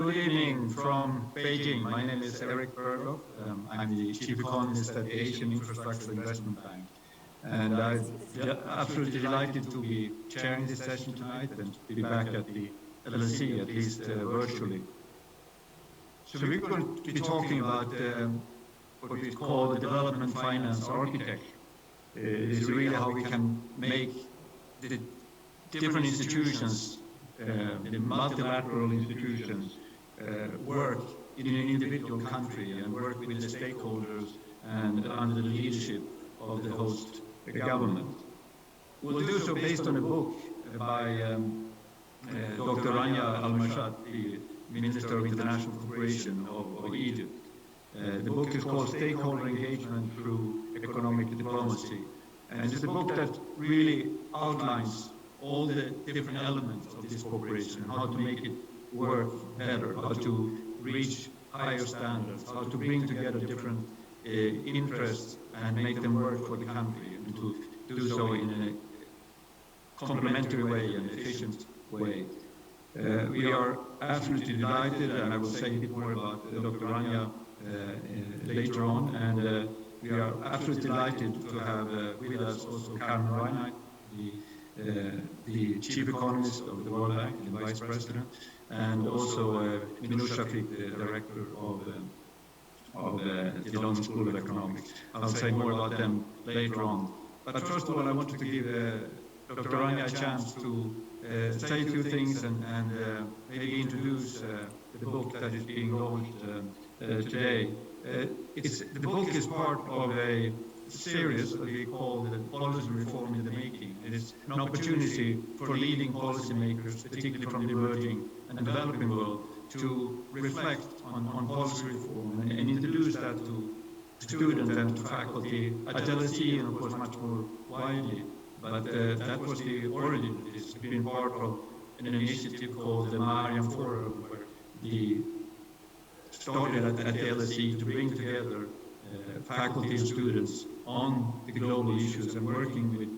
Good evening from Beijing. My name is Erik Berglof. I'm the Chief Economist at the Asian Infrastructure Investment Bank. And I'm absolutely delighted to be chairing this session tonight and to be back at the LSE, at least virtually. So we're going to be talking about what we call the development finance architecture. It is really how we can make the different institutions, the multilateral institutions, work in an individual country and work with the stakeholders and under the leadership of the host government. We'll do so based on a book by Dr. Rania Al-Mashat, the Minister of International Cooperation of Egypt. The book is called Stakeholder Engagement Through Economic Diplomacy. And it's a book that really outlines all the different elements of this cooperation, how to make it work better, how to reach higher standards, how to bring together different interests and make them work for the country, and to do so in a complementary way and efficient way. We are absolutely delighted, and I will say a bit more about Dr. Rania later on, and we are absolutely delighted to have with us also Carmen Reinhart, the Chief Economist of the World Bank, the Vice President, and also Minouche Shafik, the Director of the London School of Economics. I'll say more about them later on. But first of all, I wanted to give Dr. Rania a chance to say a few things and maybe introduce the book that is being launched today. The book is part of a series that we call the Policy Reform in the Making. It is an opportunity for leading policymakers, particularly from the emerging and developing world, to reflect on policy reform and introduce that to students and to faculty at LSE and, of course, much more widely. But that was the origin. It's been part of an initiative called the Mariam Forum, where the started at the LSE to bring together faculty and students on the global issues and working with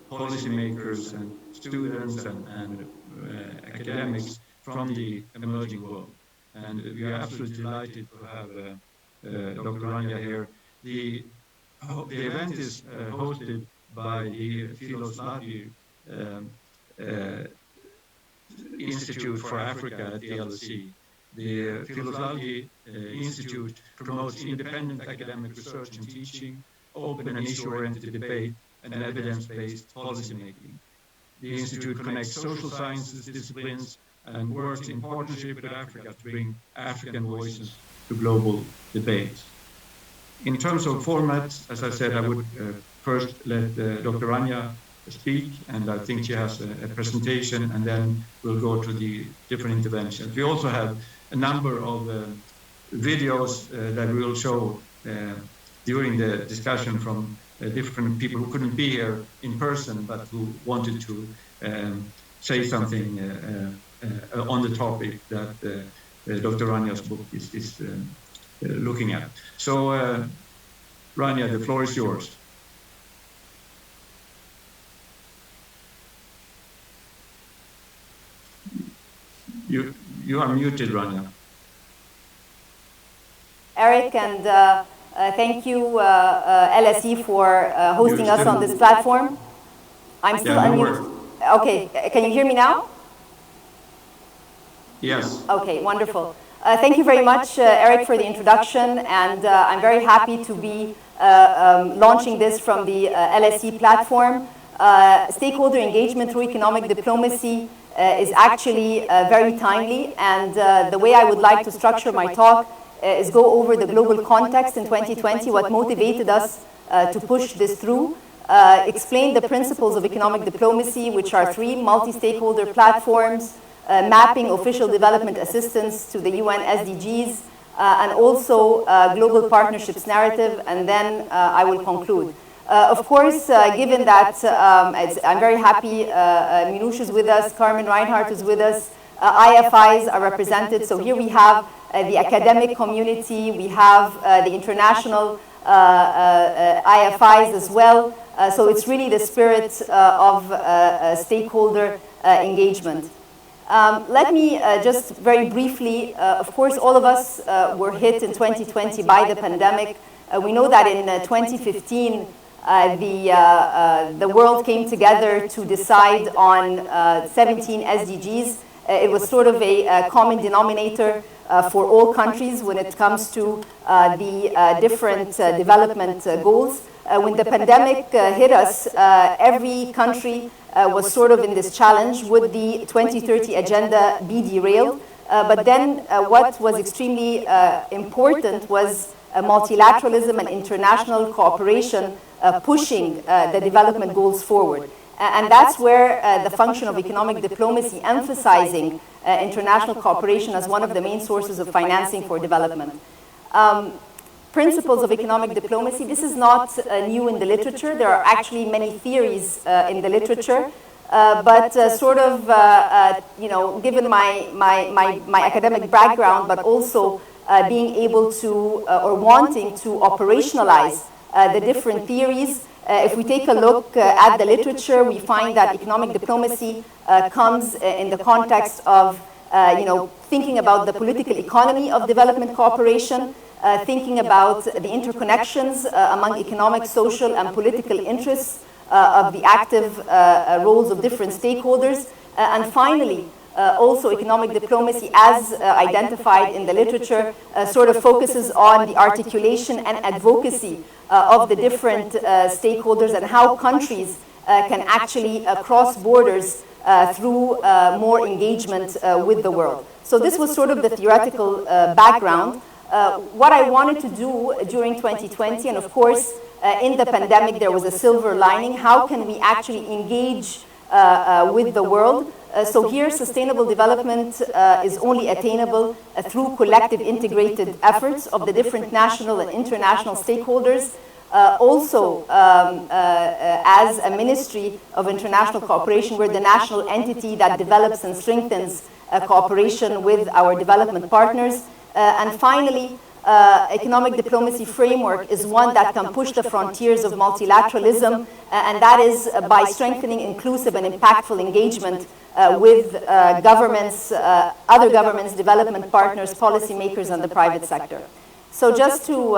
policymakers and students and academics from the emerging world. And we are absolutely delighted to have Dr. Rania here. The event is hosted by the Philosophy Institute for Africa at the LSE. The Philosophy Institute promotes independent academic research and teaching, open and issue-oriented debate, and evidence-based policymaking. The Institute connects social sciences disciplines and works in partnership with Africa to bring African voices to global debates. In terms of formats, as I said, I would first let Dr. Rania speak, and I think she has a presentation, and then we'll go to the different interventions. We also have a number of videos that we will show during the discussion from different people who couldn't be here in person, but who wanted to say something on the topic that Dr. Rania's book is looking at. So, Rania, the floor is yours. You are muted, Rania. Erik, and thank you, LSE, for hosting us on this platform. I'm still unmuted. Okay, can you hear me now? Yes. Okay, wonderful. Thank you very much, Erik, for the introduction, and I'm very happy to be launching this from the LSE platform. Stakeholder engagement through economic diplomacy is actually very timely, and the way I would like to structure my talk is go over the global context in 2020, what motivated us to push this through, explain the principles of economic diplomacy, which are 3 multi-stakeholder platforms, mapping official development assistance to the UN SDGs, and also global partnerships narrative, and then I will conclude. Of course, given that I'm very happy Minouche is with us, Carmen Reinhart is with us, IFIs are represented. So here we have the academic community, we have the international IFIs as well. So it's really the spirit of stakeholder engagement. Let me just very briefly, of course, all of us were hit in 2020 by the pandemic. We know that in 2015, the world came together to decide on 17 SDGs. It was sort of a common denominator for all countries when it comes to the different development goals. When the pandemic hit us, every country was sort of in this challenge: would the 2030 agenda be derailed? But then what was extremely important was multilateralism and international cooperation pushing the development goals forward. And that's where the function of economic diplomacy, emphasizing international cooperation as one of the main sources of financing for development. Principles of economic diplomacy, this is not new in the literature. There are actually many theories in the literature, but given my academic background, but also being able to or wanting to operationalize the different theories, if we take a look at the literature, we find that economic diplomacy comes in the context of thinking about the political economy of development cooperation, thinking about the interconnections among economic, social, and political interests of the active roles of different stakeholders, and finally, also economic diplomacy, as identified in the literature, sort of focuses on the articulation and advocacy of the different stakeholders and how countries can actually cross borders through more engagement with the world. So this was sort of the theoretical background. What I wanted to do during 2020, and of course in the pandemic there was a silver lining, how can we actually engage with the world? So here sustainable development is only attainable through collective integrated efforts of the different national and international stakeholders. Also, as a Ministry of International Cooperation, we're the national entity that develops and strengthens cooperation with our development partners. And finally, economic diplomacy framework is one that can push the frontiers of multilateralism, and that is by strengthening inclusive and impactful engagement with governments, other governments, development partners, policymakers, and the private sector. So just to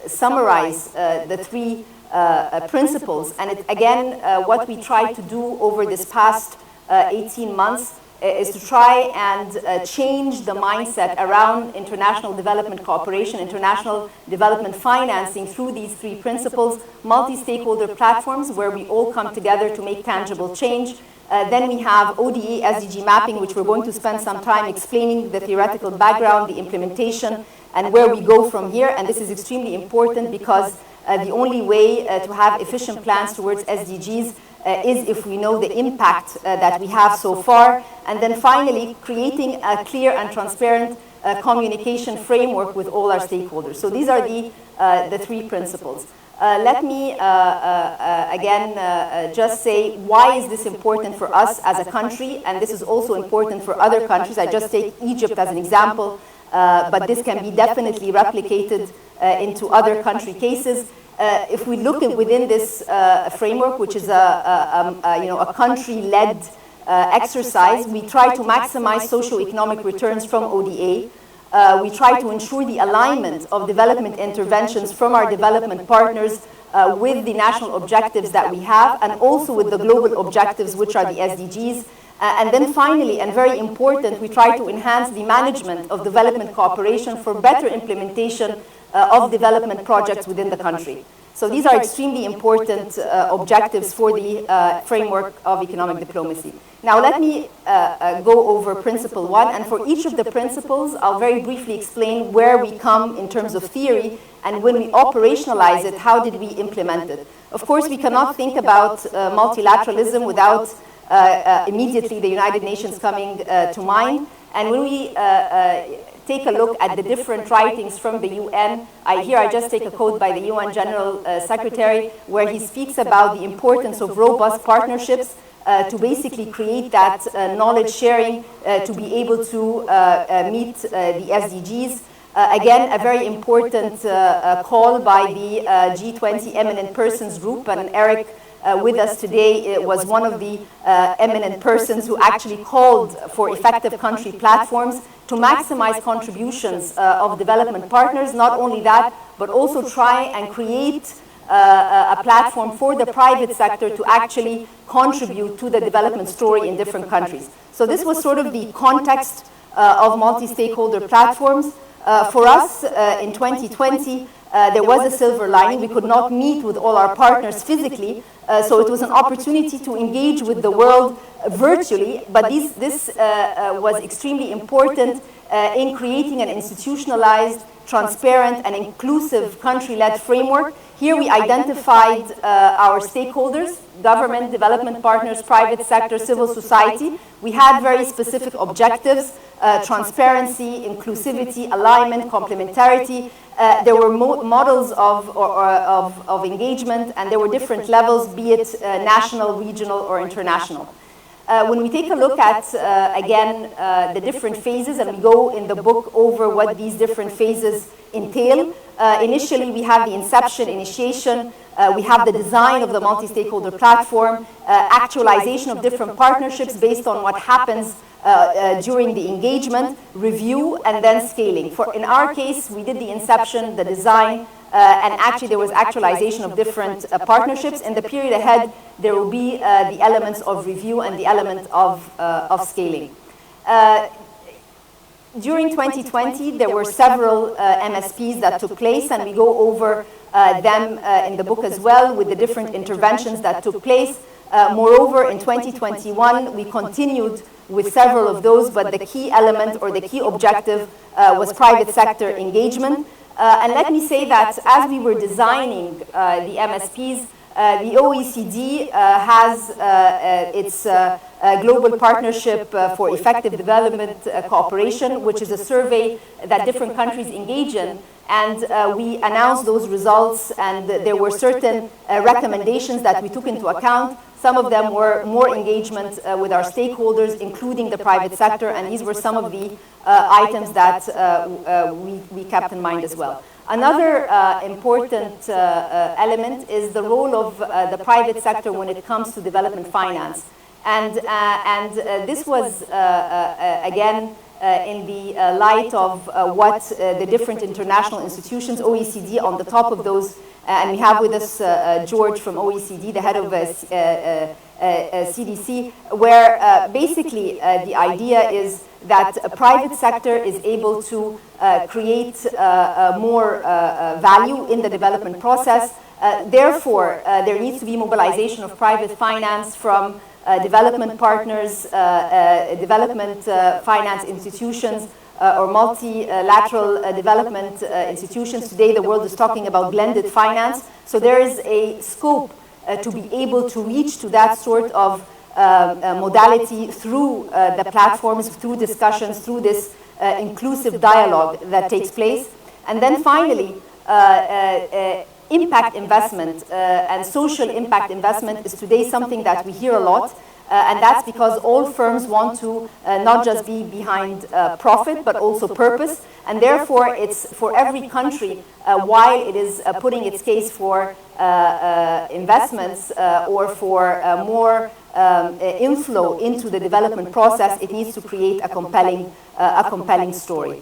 summarize the three principles, and again, what we tried to do over this past 18 months is to try and change the mindset around international development cooperation, international development financing through these three principles: multi-stakeholder platforms where we all come together to make tangible change. Then we have ODA SDG mapping, which we're going to spend some time explaining the theoretical background, the implementation, and where we go from here. And this is extremely important because the only way to have efficient plans towards SDGs is if we know the impact that we have so far. And then finally, creating a clear and transparent communication framework with all our stakeholders. So these are the three principles. Let me again just say, why is this important for us as a country? And this is also important for other countries. I just take Egypt as an example, but this can be definitely replicated into other country cases. If we look at within this framework, which is a country-led exercise, we try to maximize socio-economic returns from ODA. We try to ensure the alignment of development interventions from our development partners with the national objectives that we have, and also with the global objectives, which are the SDGs. And then finally, and very important, we try to enhance the management of development cooperation for better implementation of development projects within the country. So these are extremely important objectives for the framework of economic diplomacy. Now let me go over principle one, and for each of the principles, I'll very briefly explain where we come in terms of theory, and when we operationalize it, how did we implement it? Of course, we cannot think about multilateralism without immediately the United Nations coming to mind. And when we take a look at the different writings from the UN, here I just take a quote by the UN General Secretary, where he speaks about the importance of robust partnerships to basically create that knowledge sharing to be able to meet the SDGs. Again, a very important call by the G20 Eminent Persons Group, and Erik with us today was one of the eminent persons who actually called for effective country platforms to maximize contributions of development partners. Not only that, but also try and create a platform for the private sector to actually contribute to the development story in different countries. So this was sort of the context of multi-stakeholder platforms. For us, in 2020, there was a silver lining. We could not meet with all our partners physically, so it was an opportunity to engage with the world virtually, but this was extremely important in creating an institutionalized, transparent, and inclusive country-led framework. Here we identified our stakeholders: government, development partners, private sector, civil society. We had very specific objectives: transparency, inclusivity, alignment, complementarity. There were models of engagement, and there were different levels, be it national, regional, or international. When we take a look at, again, the different phases, and we go in the book over what these different phases entail. Initially, we have the initiation, we have the design of the multi-stakeholder platform, actualization of different partnerships based on what happens during the engagement, review, and then scaling. In our case, we did the inception, the design, and actually there was actualization of different partnerships. In the period ahead, there will be the elements of review and the element of scaling. During 2020, there were several MSPs that took place, and we go over them in the book as well, with the different interventions that took place. Moreover, in 2021, we continued with several of those, but the key element or the key objective was private sector engagement. And let me say that as we were designing the MSPs, the OECD has its Global Partnership for Effective Development Cooperation, which is a survey that different countries engage in. And we announced those results, and there were certain recommendations that we took into account. Some of them were more engagement with our stakeholders, including the private sector, and these were some of the items that we kept in mind as well. Another important element is the role of the private sector when it comes to development finance. And this was, again, in the light of what the different international institutions, OECD on the top of those, and we have with us George from OECD, the head of CDC, where basically the idea is that a private sector is able to create more value in the development process. Therefore, there needs to be mobilization of private finance from development partners, development finance institutions, or multilateral development institutions. Today, the world is talking about blended finance. So there is a scope to be able to reach to that sort of modality through the platforms, through discussions, through this inclusive dialogue that takes place. And then finally, impact investment and social impact investment is today something that we hear a lot. And that's because all firms want to not just be behind profit, but also purpose. And therefore, it's for every country, while it is putting its case for investments or for more inflow into the development process, it needs to create a compelling story.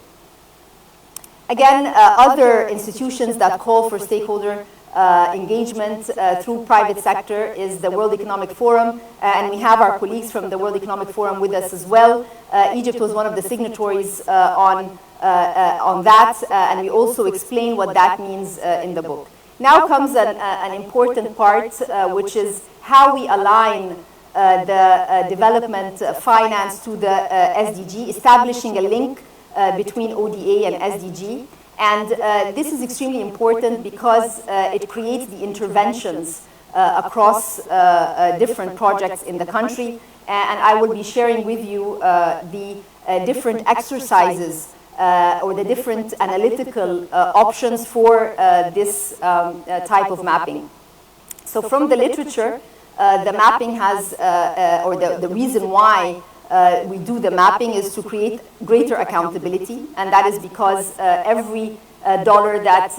Again, other institutions that call for stakeholder engagement through private sector is the World Economic Forum, and we have our colleagues from the World Economic Forum with us as well. Egypt was one of the signatories on that, and we also explain what that means in the book. Now comes an important part, which is how we align the development finance to the SDG, establishing a link between ODA and SDG. And this is extremely important because it creates the interventions across different projects in the country. And I will be sharing with you the different exercises or the different analytical options for this type of mapping. So from the literature, the mapping has, or the reason why we do the mapping is to create greater accountability, and that is because every dollar that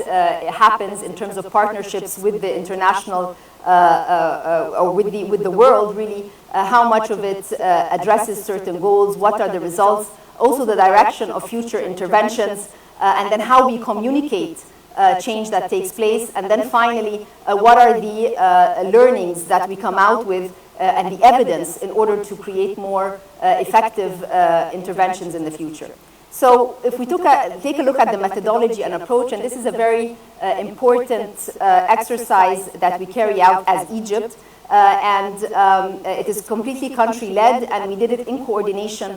happens in terms of partnerships with the international or with the world, really, how much of it addresses certain goals, what are the results, also the direction of future interventions, and then how we communicate change that takes place, and then finally, what are the learnings that we come out with and the evidence in order to create more effective interventions in the future. So if we take a look at the methodology and approach, and this is a very important exercise that we carry out as Egypt, and it is completely country-led, and we did it in coordination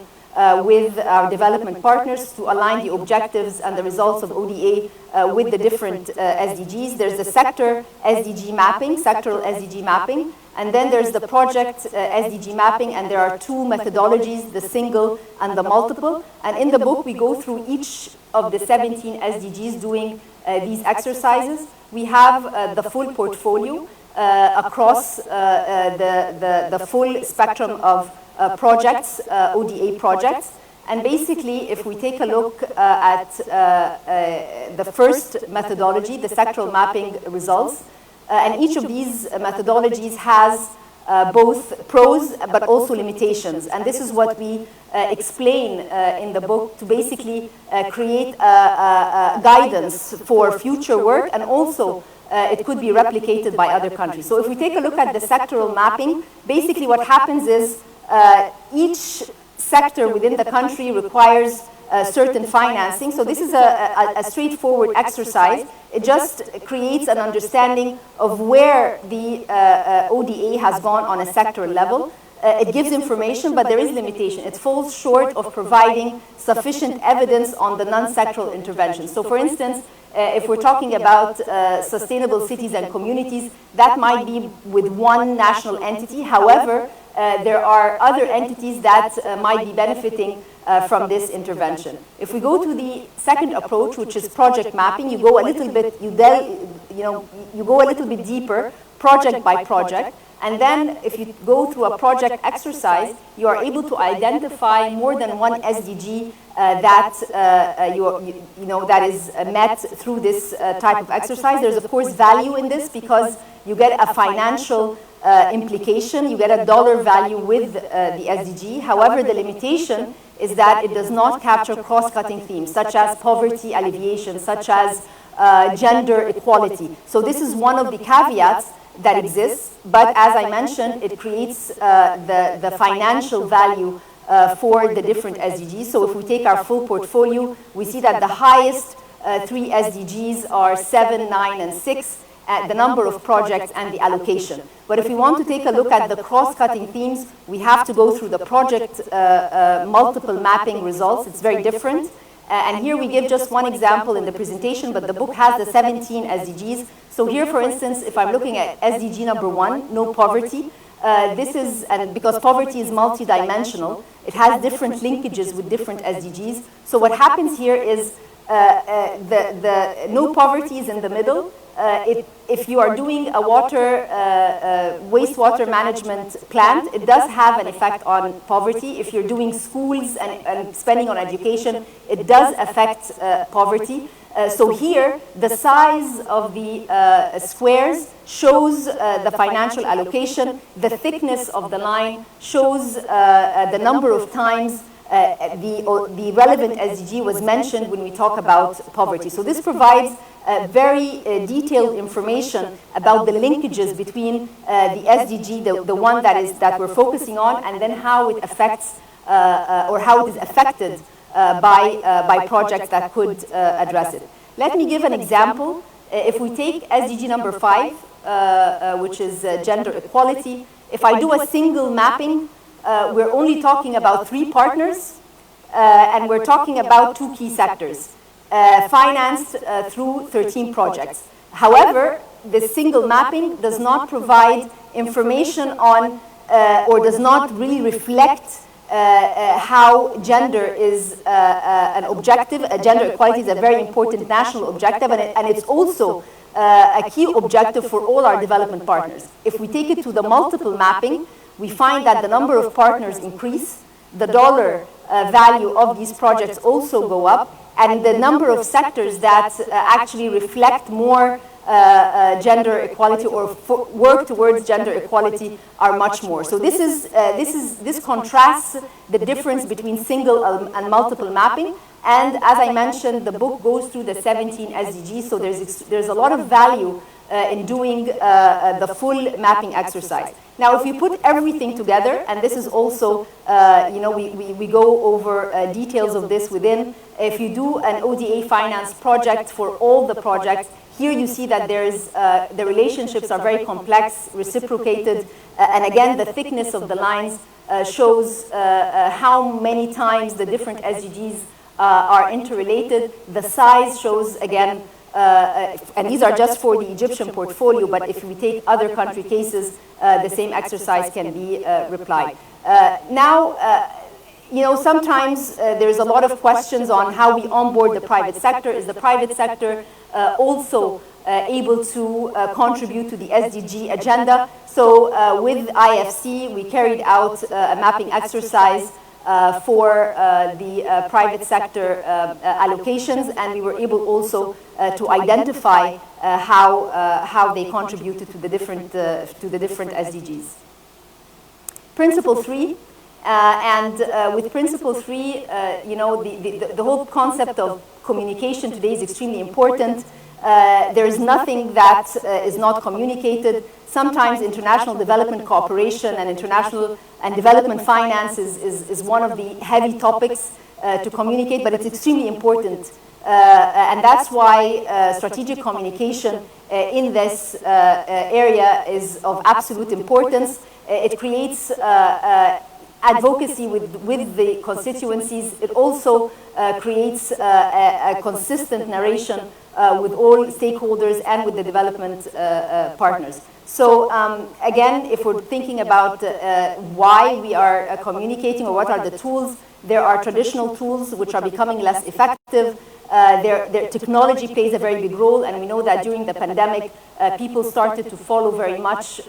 with our development partners to align the objectives and the results of ODA with the different SDGs. There's the sector SDG mapping, sectoral SDG mapping, and then there's the project SDG mapping, and there are two methodologies, the single and the multiple. And in the book, we go through each of the 17 SDGs doing these exercises. We have the full portfolio across the full spectrum of projects, ODA projects. And basically, if we take a look at the first methodology, the sectoral mapping results, and each of these methodologies has both pros but also limitations. And this is what we explain in the book to basically create a guidance for future work, and also it could be replicated by other countries. So if we take a look at the sectoral mapping, basically what happens is each sector within the country requires certain financing. So this is a straightforward exercise. It just creates an understanding of where the ODA has gone on a sector level. It gives information, but there is limitation. It falls short of providing sufficient evidence on the non-sectoral interventions. So for instance, if we're talking about sustainable cities and communities, that might be with one national entity. However, there are other entities that might be benefiting from this intervention. If we go to the second approach, which is project mapping, you go a little bit, you go a little bit deeper, project by project, and then if you go through a project exercise, you are able to identify more than one SDG that that is met through this type of exercise. There's of course value in this because you get a financial implication, you get a dollar value with the SDG. However, the limitation is that it does not capture cross-cutting themes such as poverty alleviation, such as gender equality. So this is one of the caveats that exists, but as I mentioned, it creates the financial value for the different SDGs. So if we take our full portfolio, we see that the highest three SDGs are 7, 9, and 6, the number of projects and the allocation. But if we want to take a look at the cross-cutting themes, we have to go through the project multiple mapping results. It's very different. And here we give just one example in the presentation, but the book has the 17 SDGs. So here, for instance, if I'm looking at SDG number 1, no poverty, this is, and because poverty is multidimensional, it has different linkages with different SDGs. So what happens here is the no poverty is in the middle. If you are doing a wastewater management plant, it does have an effect on poverty. If you're doing schools and spending on education, it does affect poverty. So here, the size of the squares shows the financial allocation. The thickness of the line shows the number of times the relevant SDG was mentioned when we talk about poverty. So this provides very detailed information about the linkages between the SDG, the one that we're focusing on, and then how it affects or how it is affected by projects that could address it. Let me give an example. If we take SDG number 5, which is gender equality, if I do a single mapping, we're only talking about 3 partners, and we're talking about 2 key sectors, financed through 13 projects. However, the single mapping does not provide information on, or does not really reflect how gender is an objective. Gender equality is a very important national objective, and it's also a key objective for all our development partners. If we take it to the multiple mapping, we find that the number of partners increase, the dollar value of these projects also go up, and the number of sectors that actually reflect more gender equality or work towards gender equality are much more. So this contrasts the difference between single and multiple mapping. And as I mentioned, the book goes through the 17 SDGs, so there's a lot of value in doing the full mapping exercise. Now, if you put everything together, and this is also, we go over details of this within, if you do an ODA finance project for all the projects, here you see that the relationships are very complex, reciprocated, and again, the thickness of the lines shows how many times the different SDGs are interrelated. The size shows, again, and these are just for the Egyptian portfolio, but if we take other country cases, the same exercise can be replied. Sometimes there's a lot of questions on how we onboard the private sector. Is the private sector also able to contribute to the SDG agenda? So with IFC, we carried out a mapping exercise for the private sector allocations, and we were able also to identify how they contributed to the different SDGs. Principle 3, with Principle 3, the whole concept of communication today is extremely important. There is nothing that is not communicated. Sometimes international development cooperation and international and development finance is one of the heavy topics to communicate, but it's extremely important. And that's why strategic communication in this area is of absolute importance. It creates advocacy with the constituencies. It also creates a consistent narration with all stakeholders and with the development partners. So again, if we're thinking about why we are communicating or what are the tools, there are traditional tools which are becoming less effective. Technology plays a very big role, and we know that during the pandemic, people started to follow very much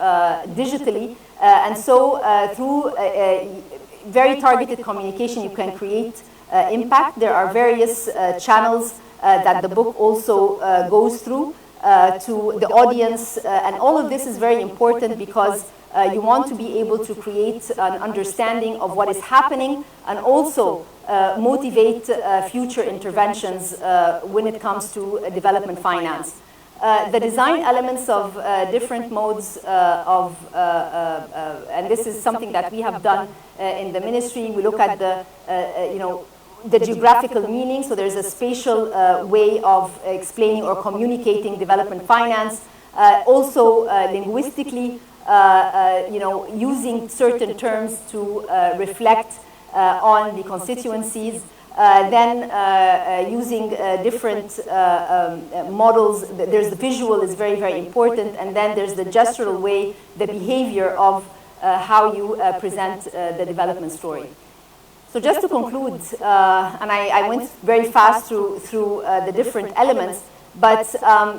digitally. And so through very targeted communication, you can create impact. There are various channels that the book also goes through to the audience. And all of this is very important because you want to be able to create an understanding of what is happening and also motivate future interventions when it comes to development finance. The design elements of different modes and this is something that we have done in the ministry. We look at the geographical meaning, so there's a spatial way of explaining or communicating development finance. Also linguistically, using certain terms to reflect on the constituencies. Then using different models. There's the visual is very, very important, and then there's the gestural way, the behavior of how you present the development story. So just to conclude, and I went very fast through the different elements, but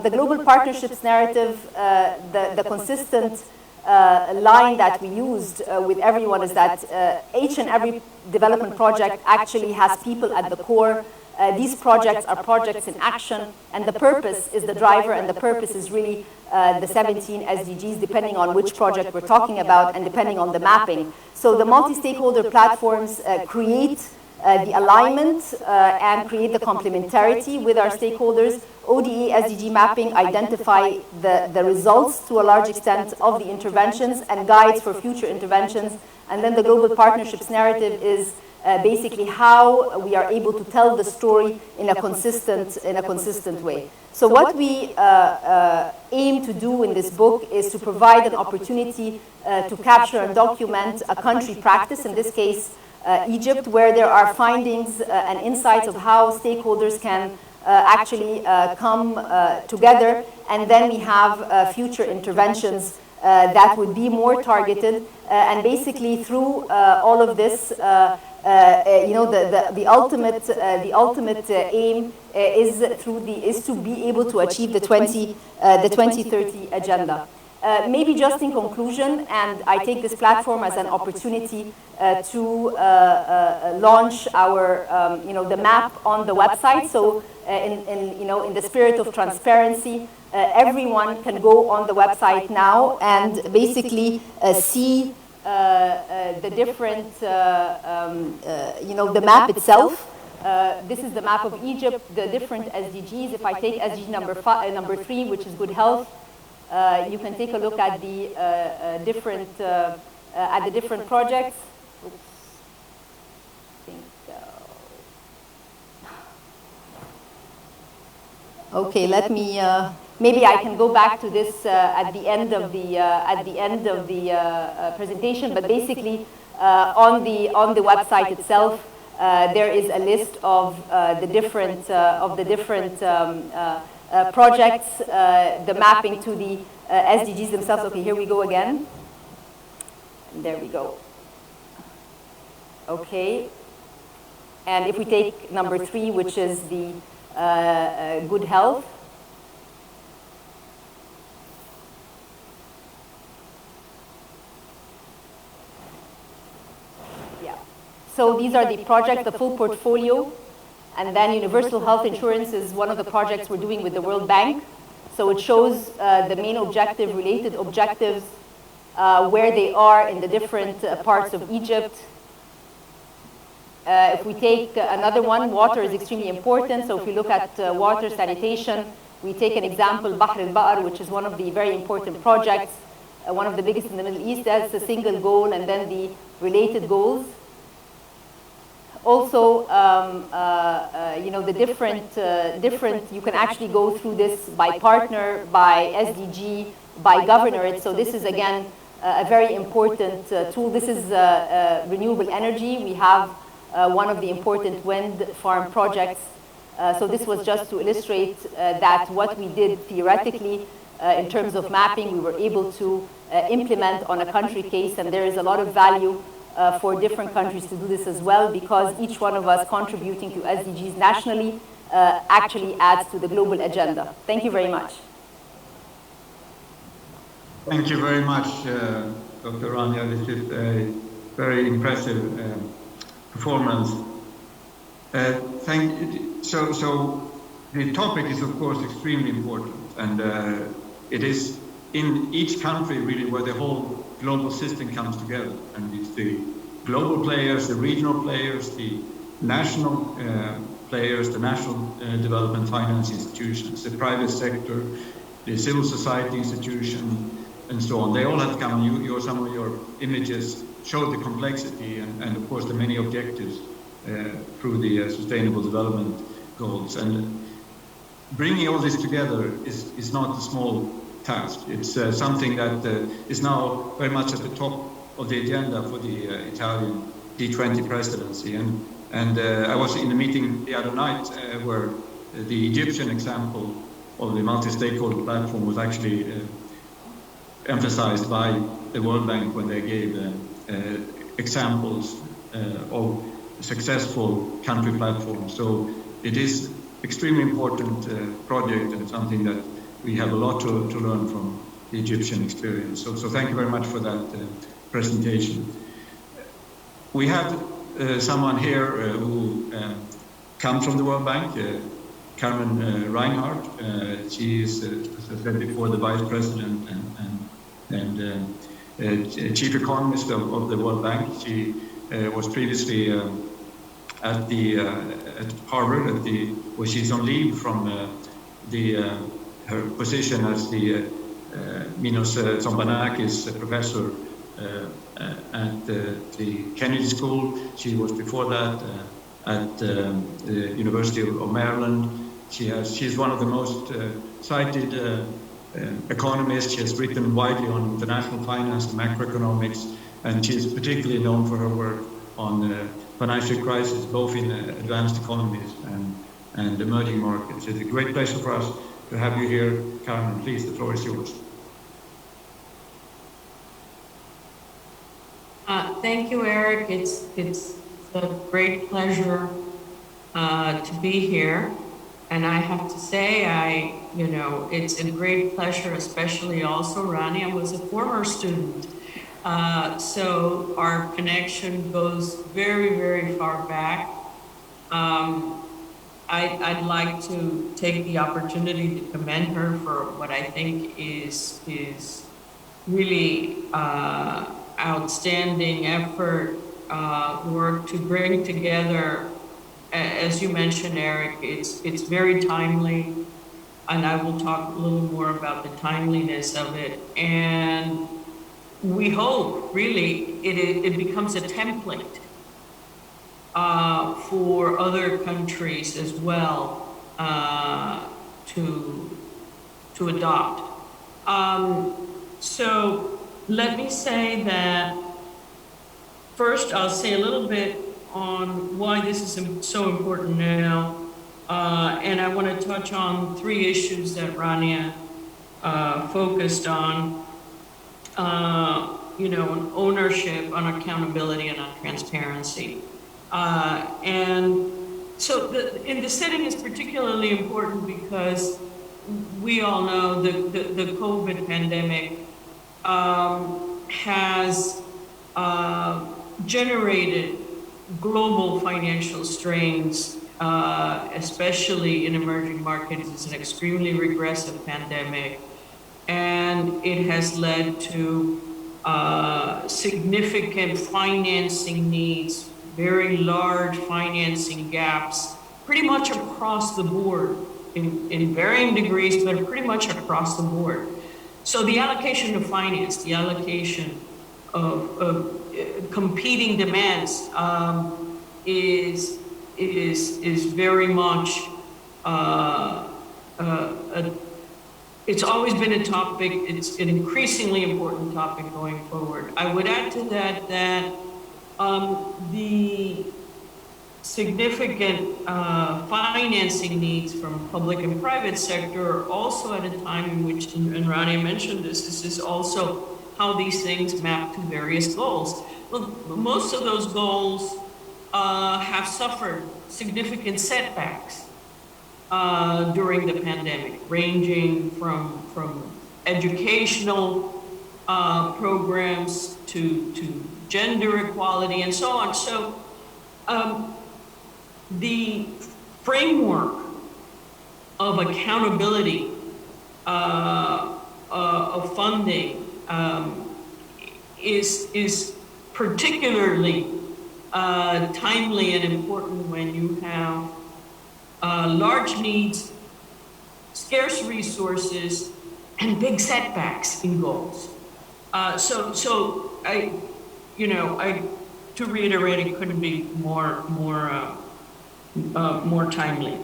the global partnerships narrative, the consistent line that we used with everyone is that each and every development project actually has people at the core. These projects are projects in action, and the purpose is the driver, and the purpose is really the 17 SDGs, depending on which project we're talking about and depending on the mapping. So the multi-stakeholder platforms create the alignment and create the complementarity with our stakeholders. ODA SDG mapping identify the results to a large extent of the interventions and guides for future interventions. And then the global partnerships narrative is basically how we are able to tell the story in a consistent way. So what we aim to do in this book is to provide an opportunity to capture and document a country practice, in this case Egypt, where there are findings and insights of how stakeholders can actually come together, and then we have future interventions that would be more targeted, and basically through all of this, the ultimate aim is to be able to achieve the 2030 agenda. Maybe just in conclusion, and I take this platform as an opportunity to launch our, the map on the website. So in the spirit of transparency, everyone can go on the website now and basically see the different, the map itself. This is the map of Egypt, the different SDGs. If I take SDG number 3, which is good health, you can take a look at the different projects. Oops. Okay, let me. Maybe I can go back to this at the end of the presentation. But basically, on the website itself, there is a list of the different projects, the mapping to the SDGs themselves. Okay, here we go again. And there we go. Okay. And if we take number 3, which is the good health. Yeah. So these are the projects, the full portfolio. And then universal health insurance is one of the projects we're doing with the World Bank. So it shows the main objective, related objectives, where they are in the different parts of Egypt. If we take another one, water is extremely important. So if we look at water sanitation, we take an example, Bahr al-Baqar, which is one of the very important projects, one of the biggest in the Middle East. That's the single goal, and then the related goals. Also, the different, you can actually go through this by partner, by SDG, by governorate. So this is, again, a very important tool. This is renewable energy. We have one of the important wind farm projects. So this was just to illustrate that what we did theoretically in terms of mapping, we were able to implement on a country case, and there is a lot of value for different countries to do this as well, because each one of us contributing to SDGs nationally actually adds to the global agenda. Thank you very much. Thank you very much, Dr. Rania. This is a very impressive performance. So the topic is, of course, extremely important, and it is in each country really where the whole global system comes together, and it's the global players, the regional players, the national players, the national development finance institutions, the private sector, the civil society institution, and so on. They all have come. Some of your images show the complexity and of course the many objectives through the Sustainable Development Goals. And bringing all this together is not a small task. It's something that is now very much at the top of the agenda for the Italian G20 presidency. And I was in a meeting the other night where the Egyptian example of the multi-stakeholder platform was actually emphasized by the World Bank when they gave examples of successful country platforms. So it is extremely important project, and something that we have a lot to learn from the Egyptian experience. So thank you very much for that presentation. We have someone here who comes from the World Bank, Carmen Reinhart. She is, as I said before, the Vice President and Chief Economist of the World Bank. She was previously at Harvard, where she's on leave from her position as the Minos Zombanakis professor at the Kennedy School. She was before that at the University of Maryland. She's one of the most cited economists. She has written widely on international finance and macroeconomics, and she's particularly known for her work on the financial crisis, both in advanced economies and emerging markets. It's a great pleasure for us to have you here, Carmen. Please, the floor is yours. Thank you, Erik. It's a great pleasure to be here. And I have to say, it's a great pleasure, especially also Rania was a former student. So our connection goes very, very far back. I'd like to take the opportunity to commend her for what I think is really outstanding effort, work to bring together. As you mentioned, Erik, it's very timely, and I will talk a little more about the timeliness of it. And we hope, really, it becomes a template for other countries as well to adopt. So let me say that first, I'll say a little bit on why this is so important now. And I want to touch on 3 issues that Rania focused on, on ownership, on accountability, and on transparency. And so in the setting is particularly important because we all know the COVID pandemic has generated global financial strains, especially in emerging markets. It's an extremely regressive pandemic, and it has led to significant financing needs, very large financing gaps, pretty much across the board, in varying degrees, but pretty much across the board. So the allocation of finance, the allocation of competing demands is very much it's always been a topic. It's an increasingly important topic going forward. I would add to that the significant financing needs from public and private sector are also at a time in which, and Rania mentioned this is also how these things map to various goals. Well, most of those goals have suffered significant setbacks during the pandemic, ranging from educational programs to gender equality and so on. So the framework of accountability of funding is particularly timely and important when you have large needs, scarce resources, and big setbacks in goals. So I, to reiterate, it couldn't be more timely.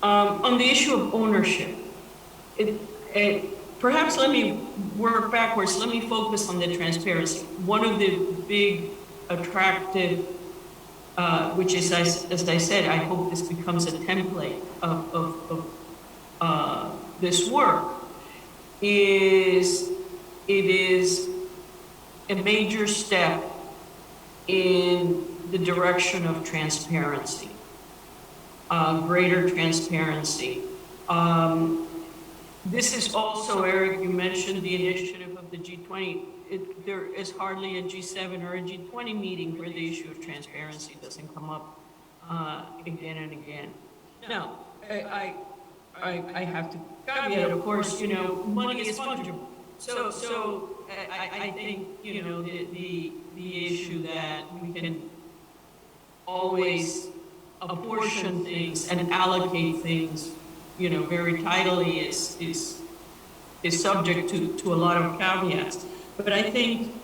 On the issue of ownership, perhaps let me work backwards. Let me focus on the transparency. One of the big attractive, which is, as I said, I hope this becomes a template of this work, is it is a major step in the direction of transparency, greater transparency. This is also, Erik, you mentioned the initiative of the G20. There is hardly a G7 or a G20 meeting where the issue of transparency doesn't come up again and again. Now, I have to caveat, of course, money is fungible. So I think, the issue that we can always apportion things and allocate things, very tidily is subject to a lot of caveats. But I think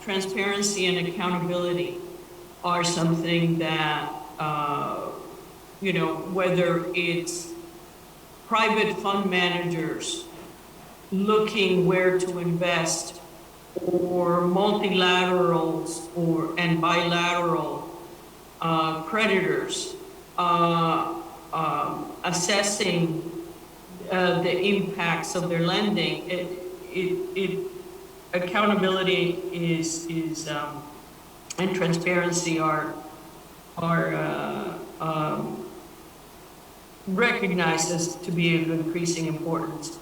transparency and accountability are something that, whether it's private fund managers looking where to invest, or multilaterals and bilateral creditors assessing the impacts of their lending, accountability is and transparency are recognized to be of increasing importance.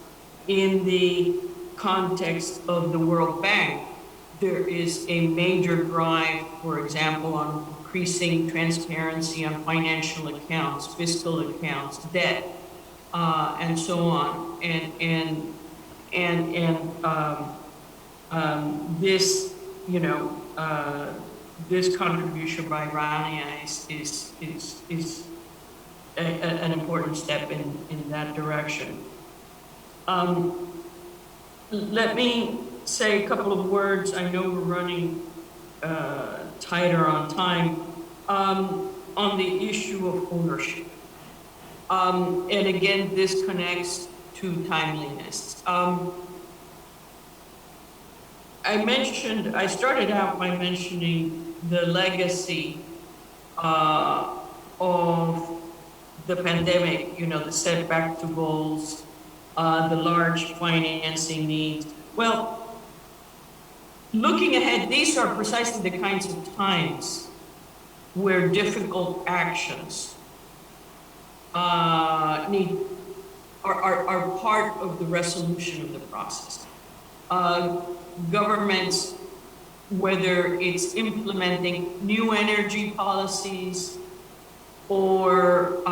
In the context of the World Bank, there is a major drive, for example, on increasing transparency on financial accounts, fiscal accounts, debt, and so on. This, you know, this contribution by Rania is an important step in that direction. Let me say a couple of words. I know we're running tighter on time, on the issue of ownership. And again, this connects to timeliness. I started out by mentioning the legacy of the pandemic, you know, the setback to goals, the large financing needs. Well, looking ahead, these are precisely the kinds of times where difficult actions are part of the resolution of the process. Governments, whether it's implementing new energy policies or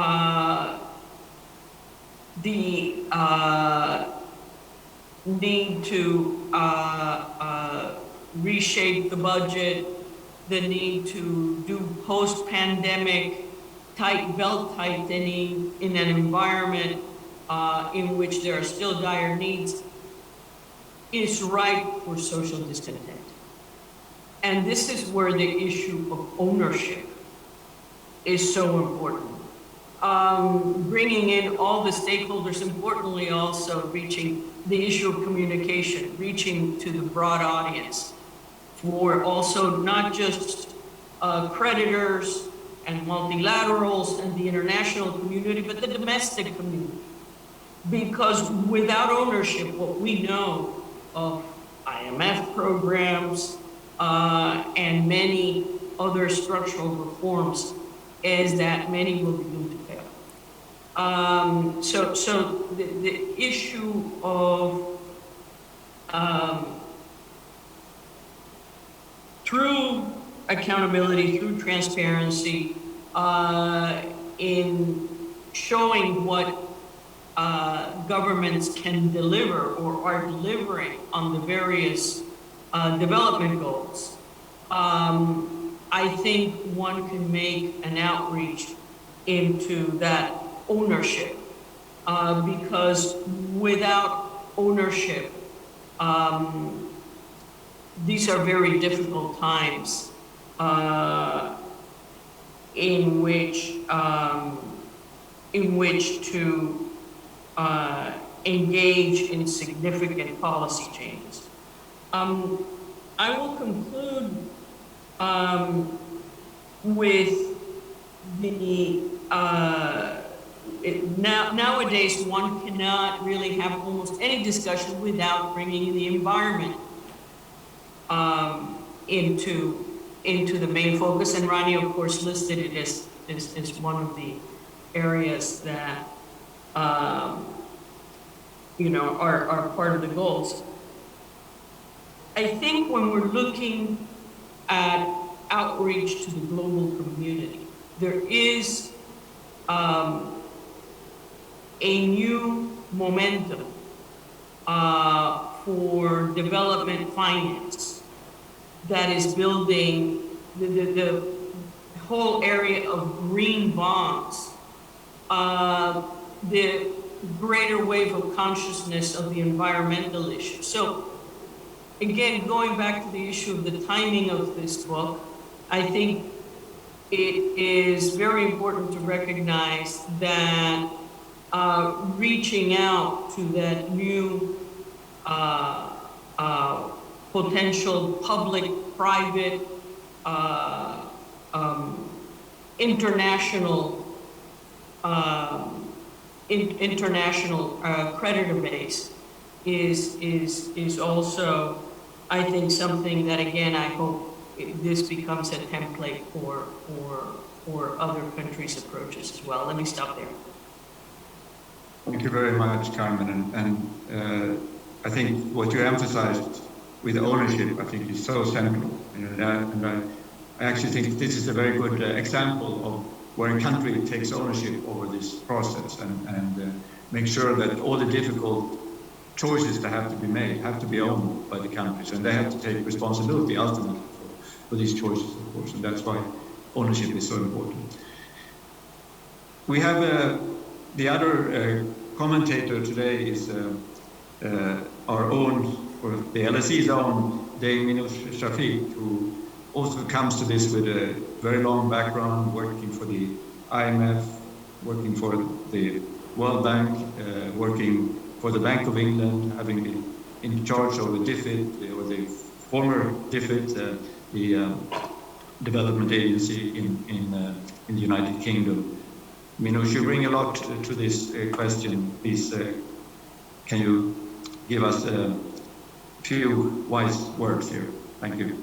the need to reshape the budget, the need to do post-pandemic tight belt tightening in an environment in which there are still dire needs, is ripe for social discontent. And this is where the issue of ownership is so important. Bringing in all the stakeholders, importantly also reaching the issue of communication, reaching to the broad audience, for also not just creditors and multilaterals and the international community, but the domestic community. Because without ownership, what we know of IMF programs and many other structural reforms is that many will be doomed to fail. So the issue of through accountability, through transparency, in showing what governments can deliver or are delivering on the various development goals, I think one can make an outreach into that ownership, because without ownership, these are very difficult times in which to engage in significant policy changes. I will conclude with the nowadays one cannot really have almost any discussion without bringing the environment into the main focus, and Rania, of course, listed it as one of the areas that you know, are part of the goals. I think when we're looking at outreach to the global community, there is a new momentum for development finance that is building the whole area of green bonds, the greater wave of consciousness of the environmental issue. So again, going back to the issue of the timing of this book, I think it is very important to recognize that reaching out to that new potential public-private international creditor base is also, I think, something that, again, I hope this becomes a template for other countries' approaches as well. Let me stop there. Thank you very much, Carmen. And I think what you emphasized with ownership, I think, is so central. And I actually think this is a very good example of where a country takes ownership over this process and make sure that all the difficult choices that have to be made have to be owned by the countries, and they have to take responsibility ultimately for these choices, of course, and that's why ownership is so important. We have the other commentator today is our own, or the LSE's own, Minouche Shafik, who also comes to this with a very long background, working for the IMF, working for the World Bank, working for the Bank of England, having been in charge of the DFID, or the former DFID, the development agency in the United Kingdom. Minouche, you bring a lot to this question. Please, can you give us a few wise words here? Thank you.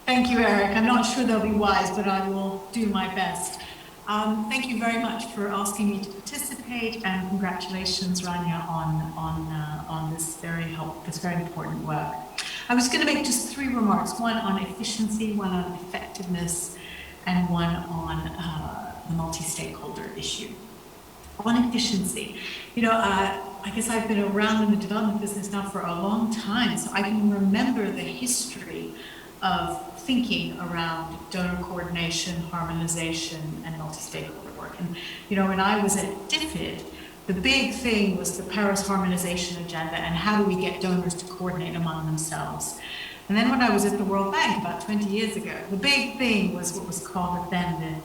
Thank you, Erik. I'm not sure they'll be wise, but I will do my best. Thank you very much for asking me to participate, and congratulations, Rania, on this very important work. I was going to make just 3 remarks: one on efficiency, one on effectiveness, and one on the multi-stakeholder issue. On efficiency, I guess I've been around in the development business now for a long time, so I can remember the history of thinking around donor coordination, harmonization, and multi-stakeholder work. And, when I was at DFID, the big thing was the Paris harmonization agenda and how do we get donors to coordinate among themselves. And then when I was at the World Bank about 20 years ago, the big thing was what was called then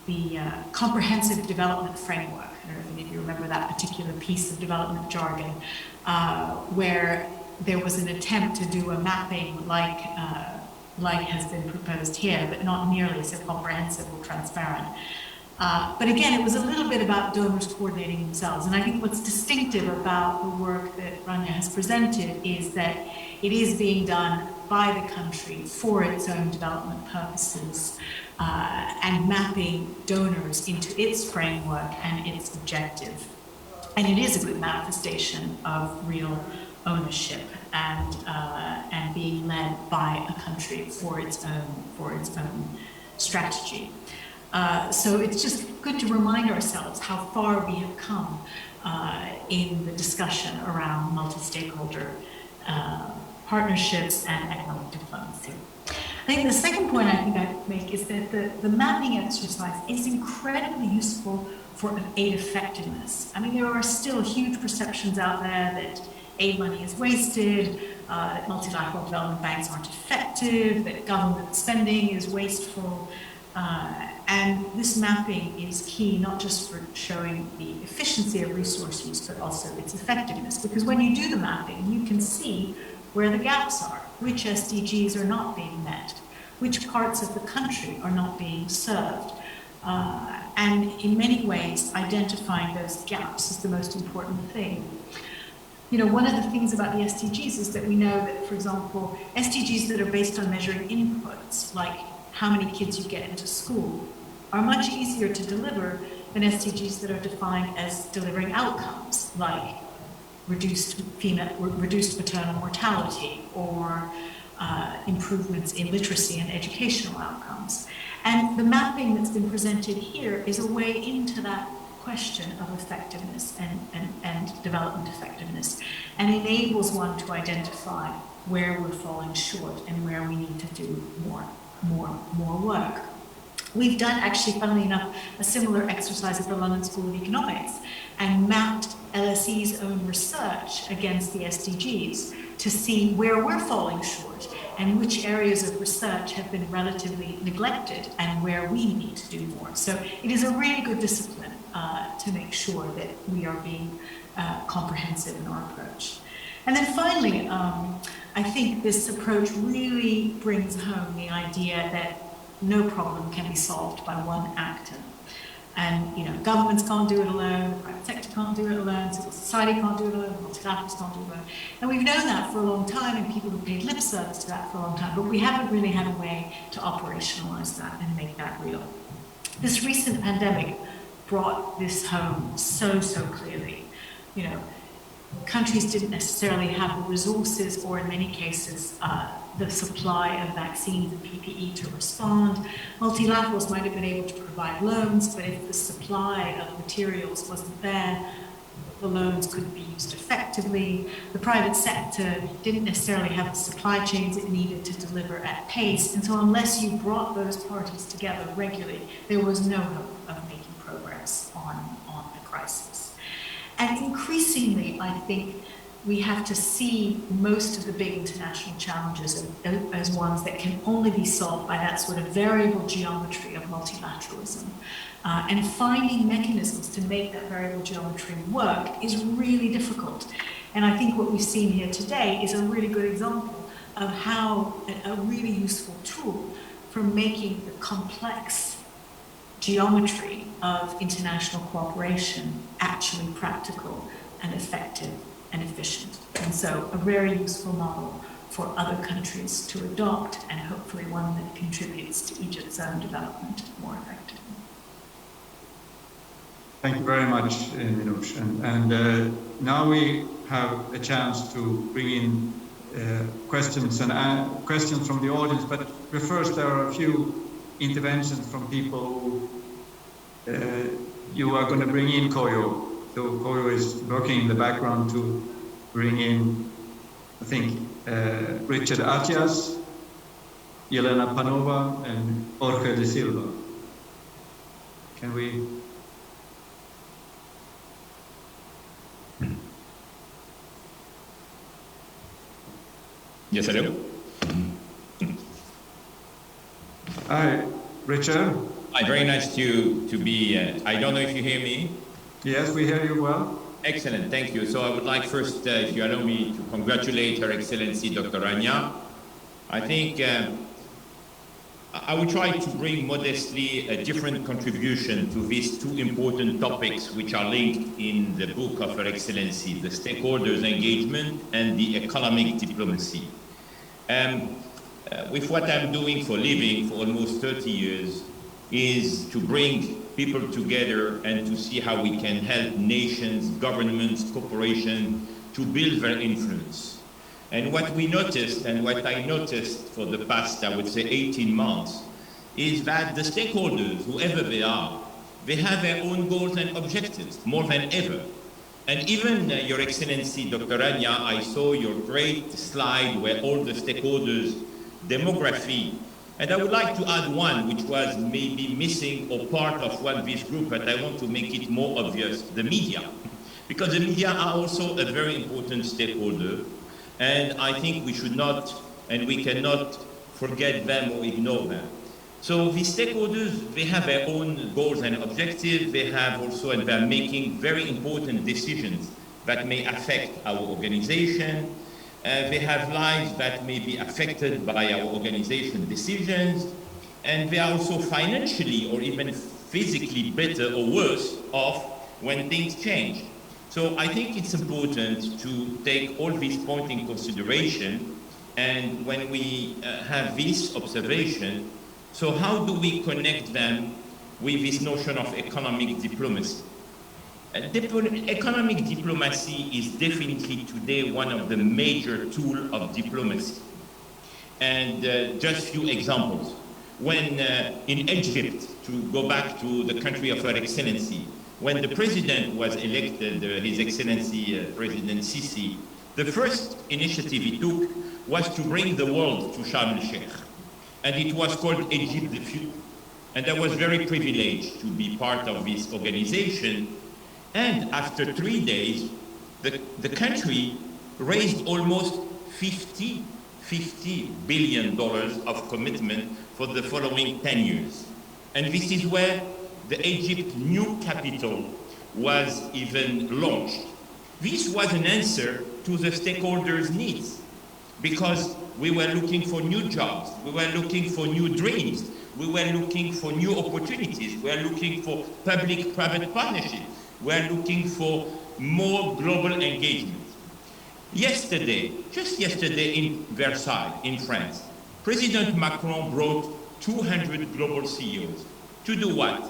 the comprehensive development framework. I don't know if any of you remember that particular piece of development jargon, where there was an attempt to do a mapping like has been proposed here, but not nearly so comprehensive or transparent. But again, it was a little bit about donors coordinating themselves. And I think what's distinctive about the work that Rania has presented is that it is being done by the country for its own development purposes, and mapping donors into its framework and its objective. And it is a good manifestation of real ownership and being led by a country for its own strategy. So it's just good to remind ourselves how far we have come in the discussion around multi-stakeholder partnerships and economic diplomacy. I think the second point I think I'd make is that the mapping exercise is incredibly useful for aid effectiveness. I mean, there are still huge perceptions out there that aid money is wasted, that multilateral development banks aren't effective, that government spending is wasteful. And this mapping is key, not just for showing the efficiency of resource use, but also its effectiveness. Because when you do the mapping, you can see where the gaps are, which SDGs are not being met, which parts of the country are not being served. And in many ways, identifying those gaps is the most important thing. One of the things about the SDGs is that we know that, for example, SDGs that are based on measuring inputs, like how many kids you get into school, are much easier to deliver than SDGs that are defined as delivering outcomes, like reduced maternal mortality or improvements in literacy and educational outcomes. And the mapping that's been presented here is a way into that question of effectiveness and development effectiveness, and enables one to identify where we're falling short and where we need to do more work. We've done, actually, funnily enough, a similar exercise at the London School of Economics and mapped LSE's own research against the SDGs to see where we're falling short and which areas of research have been relatively neglected and where we need to do more. So it is a really good discipline to make sure that we are being comprehensive in our approach. And then finally, I think this approach really brings home the idea that no problem can be solved by one actor. And governments can't do it alone, the private sector can't do it alone, civil society can't do it alone, multilaterals can't do it alone. And we've known that for a long time, and people have paid lip service to that for a long time, but we haven't really had a way to operationalize that and make that real. This recent pandemic brought this home so clearly. You know, countries didn't necessarily have the resources, or in many cases, the supply of vaccines and PPE to respond. Multilaterals might have been able to provide loans, but if the supply of materials wasn't there, the loans couldn't be used effectively. The private sector didn't necessarily have the supply chains it needed to deliver at pace. And so unless you brought those parties together regularly, there was no hope of making progress on the crisis. And increasingly, I think we have to see most of the big international challenges as ones that can only be solved by that sort of variable geometry of multilateralism. And finding mechanisms to make that variable geometry work is really difficult. And I think what we've seen here today is a really good example of how a really useful tool for making the complex geometry of international cooperation actually practical and effective and efficient. And so a very useful model for other countries to adopt, and hopefully one that contributes to Egypt's own development more effectively. Thank you very much, Minouche. And now we have a chance to bring in questions from the audience, but first there are a few interventions from people who you are going to bring in, Koyo. So Koyo is working in the background to bring in, I think, Richard Atias, Yelena Panova, and Jorge de Silva. Can we? Yes, hello. Hi, Richard. Hi, very nice to be. I don't know if you hear me. Yes, we hear you well. Excellent, thank you. So I would like first, if you allow me, to congratulate Her Excellency Dr. Rania. I think I will try to bring modestly a different contribution to these two important topics which are linked in the book of Her Excellency, the stakeholders engagement and the economic diplomacy. With what I'm doing for a living for almost 30 years is to bring people together and to see how we can help nations, governments, corporations to build their influence. And what we noticed, and what I noticed for the past, I would say, 18 months, is that the stakeholders, whoever they are, they have their own goals and objectives, more than ever. And even, Your Excellency, Dr. Rania, I saw your great slide where all the stakeholders' demography, and I would like to add one which was maybe missing or part of this group, but I want to make it more obvious, the media. Because the media are also a very important stakeholder, and I think we should not, and we cannot forget them or ignore them. So the stakeholders, they have their own goals and objectives. They have also, and they're making very important decisions that may affect our organization. They have lives that may be affected by our organization decisions. And they are also financially or even physically better or worse off when things change. So I think it's important to take all these points in consideration. And when we have this observation, so how do we connect them with this notion of economic diplomacy? Economic diplomacy is definitely today one of the major tools of diplomacy. And just a few examples. When in Egypt, to go back to the country of Her Excellency, when the president was elected, His Excellency President Sisi, the first initiative he took was to bring the world to Sharm el-Sheikh. And it was called Egypt the Future. And I was very privileged to be part of this organization. And after 3 days, the country raised almost $50 billion of commitment for the following 10 years. And this is where the Egypt new capital was even launched. This was an answer to the stakeholders' needs, because we were looking for new jobs, we were looking for new dreams, we were looking for new opportunities, we were looking for public-private partnerships, we were looking for more global engagement. Yesterday, just yesterday in Versailles, in France, President Macron brought 200 global CEOs To do what?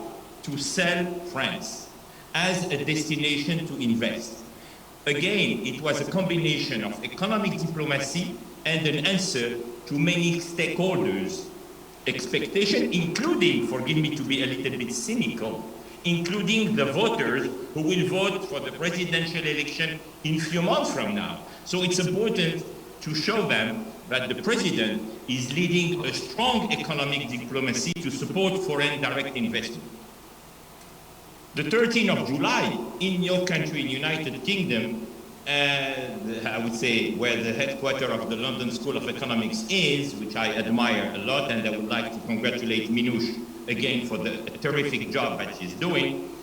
To sell France as a destination to invest. Again, it was a combination of economic diplomacy and an answer to many stakeholders' expectation, including, forgive me to be a little bit cynical, including the voters who will vote for the presidential election in a few months from now. So it's important to show them that the president is leading a strong economic diplomacy to support foreign direct investment. The 13th of July, in your country, in United Kingdom, I would say where the headquarters of the London School of Economics is, which I admire a lot, and I would like to congratulate Minouche again for the terrific job that she's doing.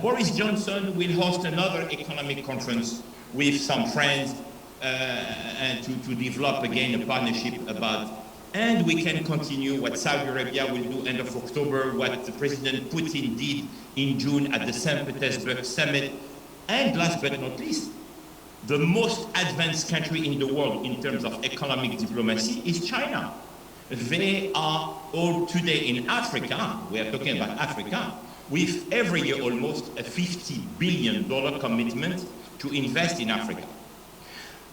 Boris Johnson will host another economic conference with some friends and to develop again a partnership about, and we can continue what Saudi Arabia will do end of October, what the President Putin did in June at the St. Petersburg summit, and last but not least, the most advanced country in the world in terms of economic diplomacy is China. They are all today in Africa, we are talking about Africa, with every year almost a $50 billion commitment to invest in Africa.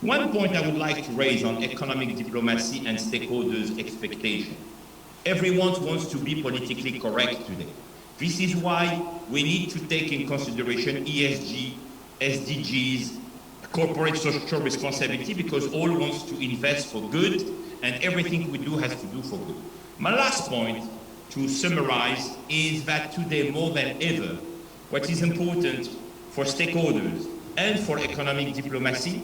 One point I would like to raise on economic diplomacy and stakeholders' expectation. Everyone wants to be politically correct today. This is why we need to take in consideration ESG, SDGs, corporate social responsibility, because all wants to invest for good, and everything we do has to do for good. My last point, to summarize, is that today more than ever, what is important for stakeholders and for economic diplomacy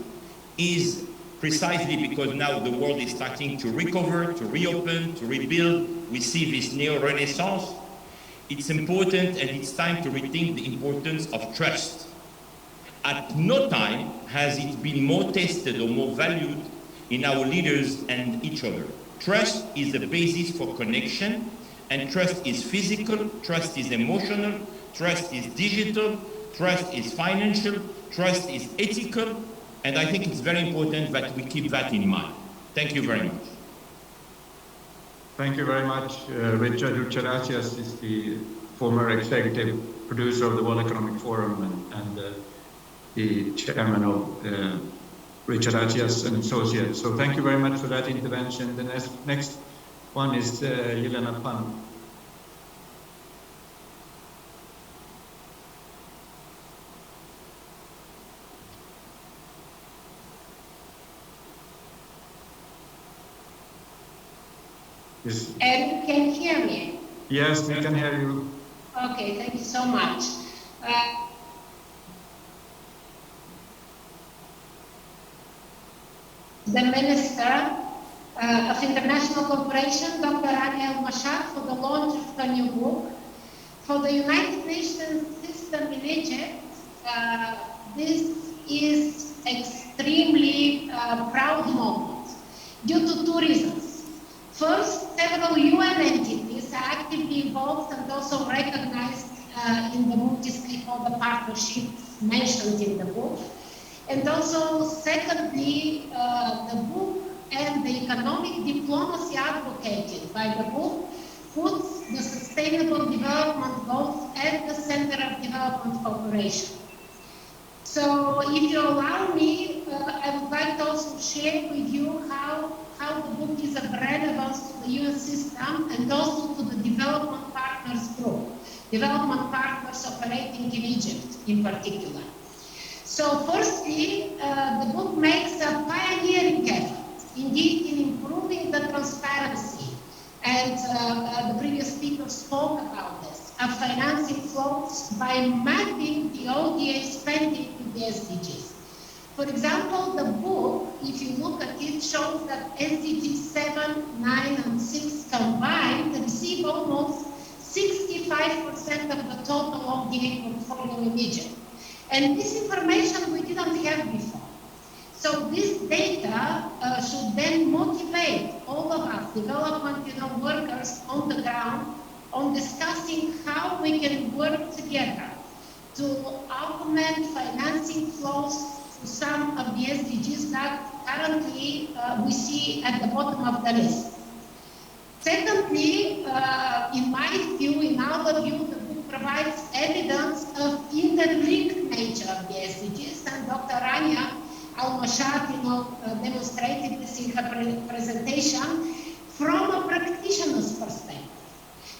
is precisely because now the world is starting to recover, to reopen, to rebuild. We see this neo-renaissance. It's important, and it's time to rethink the importance of trust. At no time has it been more tested or more valued in our leaders and each other. Trust is the basis for connection, and trust is physical, trust is emotional, trust is digital, trust is financial, trust is ethical, and I think it's very important that we keep that in mind. Thank you very much. Thank you very much. Richard Ucharacias is the former executive producer of the World Economic Forum and the chairman of Richard Achias and Associates. So thank you very much for that intervention. The next one is Yelena Pan. Yes. And can you hear me? Yes, we can hear you. Okay, thank you so much. The Minister of International Cooperation, Dr. Rania Al-Mashat, for the launch of a new book. For the United Nations system in Egypt, this is extremely proud moment due to two reasons. First, several UN entities are actively involved and also recognized in the multi-stakeholder partnerships mentioned in the book. And also, secondly, the book and the economic diplomacy advocated by the book puts the sustainable development goals at the center of development cooperation. So if you allow me, I would like to also share with you how the book is of relevance to the UN system and also to the development partners group, development partners operating in Egypt in particular. So firstly, the book makes a pioneering effort, indeed, in improving the transparency, and the previous speaker spoke about this, of financing flows by mapping the ODA spending with the SDGs. For example, the book, if you look at it, shows that SDGs 7, 9, and 6 combined receive almost 65% of the total ODA portfolio in Egypt. And this information we didn't have before. So this data should then motivate all of us, development workers on the ground, on discussing how we can work together to augment financing flows to some of the SDGs that currently we see at the bottom of the list. Secondly, in my view, in our view, the book provides evidence of interlinked nature of the SDGs, and Dr. Rania Al-Mashat, demonstrated this in her presentation from a practitioner's perspective.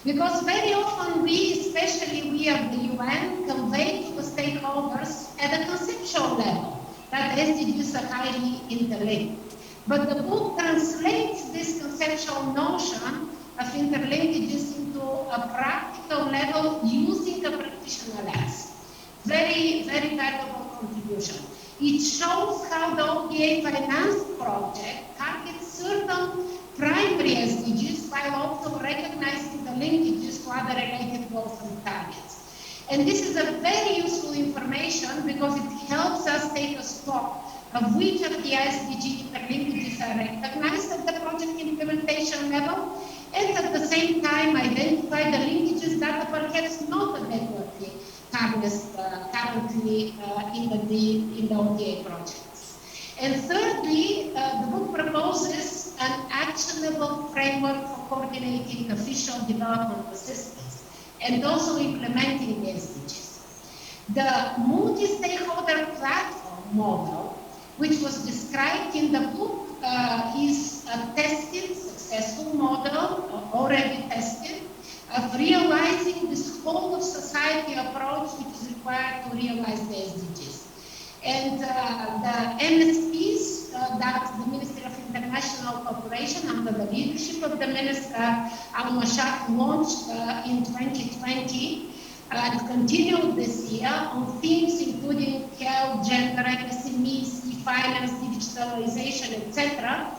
Because very often we, especially we of the UN, convey to the stakeholders at a conceptual level that SDGs are highly interlinked. But the book translates this conceptual notion of interlinkages into a practical level using a practitioner lens. Very, very valuable contribution. It shows how the ODA finance project targets certain primary SDGs while also recognizing the linkages to other related goals and targets. And this is a very useful information because it helps us take a stock of which of the SDG interlinkages are recognized at the project implementation level, and at the same time identify the linkages that are perhaps not adequately harnessed currently in the ODA projects. And thirdly, the book proposes an actionable framework for coordinating official development assistance and also implementing the SDGs. The multi-stakeholder platform model, which was described in the book, is a tested, successful model, already tested, of realizing this whole of society approach which is required to realize the SDGs. And the MSPs that the Ministry of International Cooperation, under the leadership of the Minister Al-Mashat, launched in 2020 and continued this year on themes including health, gender, SMEs, e-finance, digitalization, etc.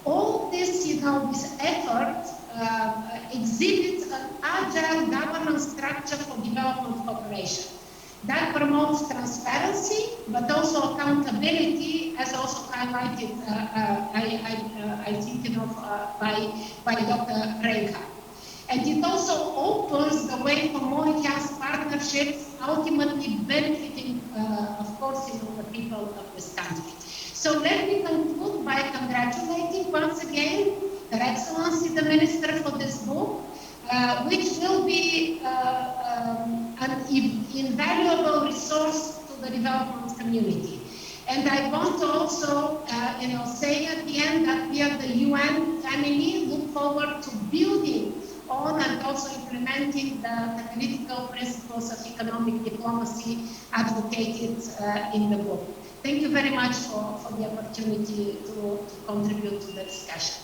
All this, this effort exhibits an agile governance structure for development cooperation that promotes transparency, but also accountability, as also highlighted, I think, by Dr. Reinhart. And it also opens the way for more enhanced partnerships, ultimately benefiting, of course, the people of this country. So let me conclude by congratulating once again Her Excellency the Minister for this book, which will be an invaluable resource to the development community. And I want to also, say at the end that we at the UN family look forward to building on and also implementing the critical principles of economic diplomacy advocated in the book. Thank you very much for the opportunity to contribute to the discussion.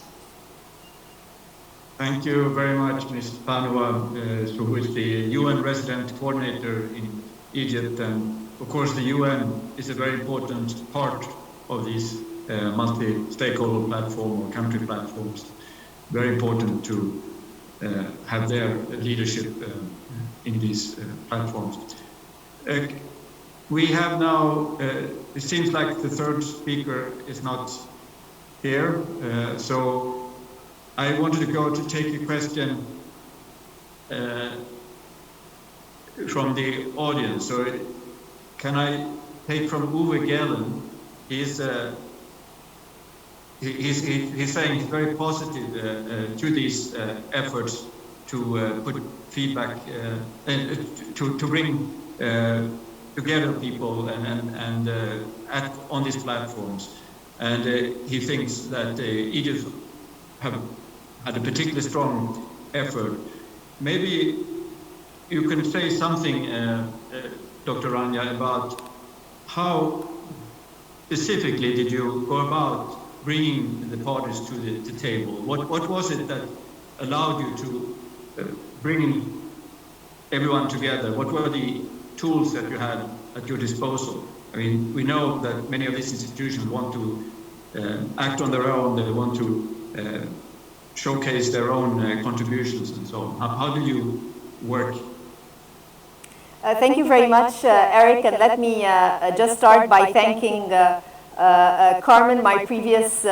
Thank you very much, Ms. Panova, who is the UN resident coordinator in Egypt. And of course, the UN is a very important part of these multi-stakeholder platform or country platforms. Very important to have their leadership in these platforms. We have now, it seems like the third speaker is not here, so I wanted to go to take a question from the audience. So can I take from Uwe Gellen? He's saying he's very positive to these efforts to put feedback, to bring together people and on these platforms. And he thinks that Egypt have had a particularly strong effort. Maybe you can say something, Dr. Rania, about how specifically did you go about bringing the parties to the table? What was it that allowed you to bring everyone together? What were the tools that you had at your disposal? I mean, we know that many of these institutions want to act on their own. They want to showcase their own contributions and so on. How do you work? Thank you very much, Erik, and let me just start by thanking Carmen, my previous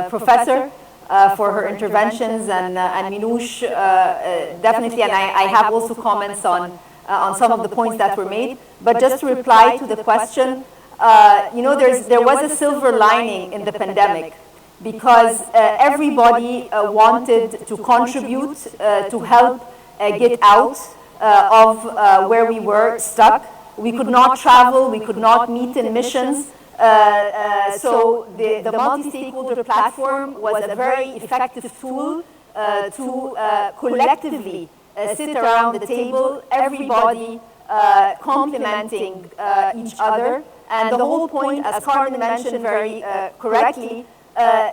professor, for her interventions, and Minouche, definitely, and I have also comments on some of the points that were made. But just to reply to the question, there was a silver lining in the pandemic, because everybody wanted to contribute to help get out of where we were stuck. We could not travel, we could not meet in missions. So the multi-stakeholder platform was a very effective tool to collectively sit around the table, everybody complementing each other. And the whole point, as Carmen mentioned very correctly,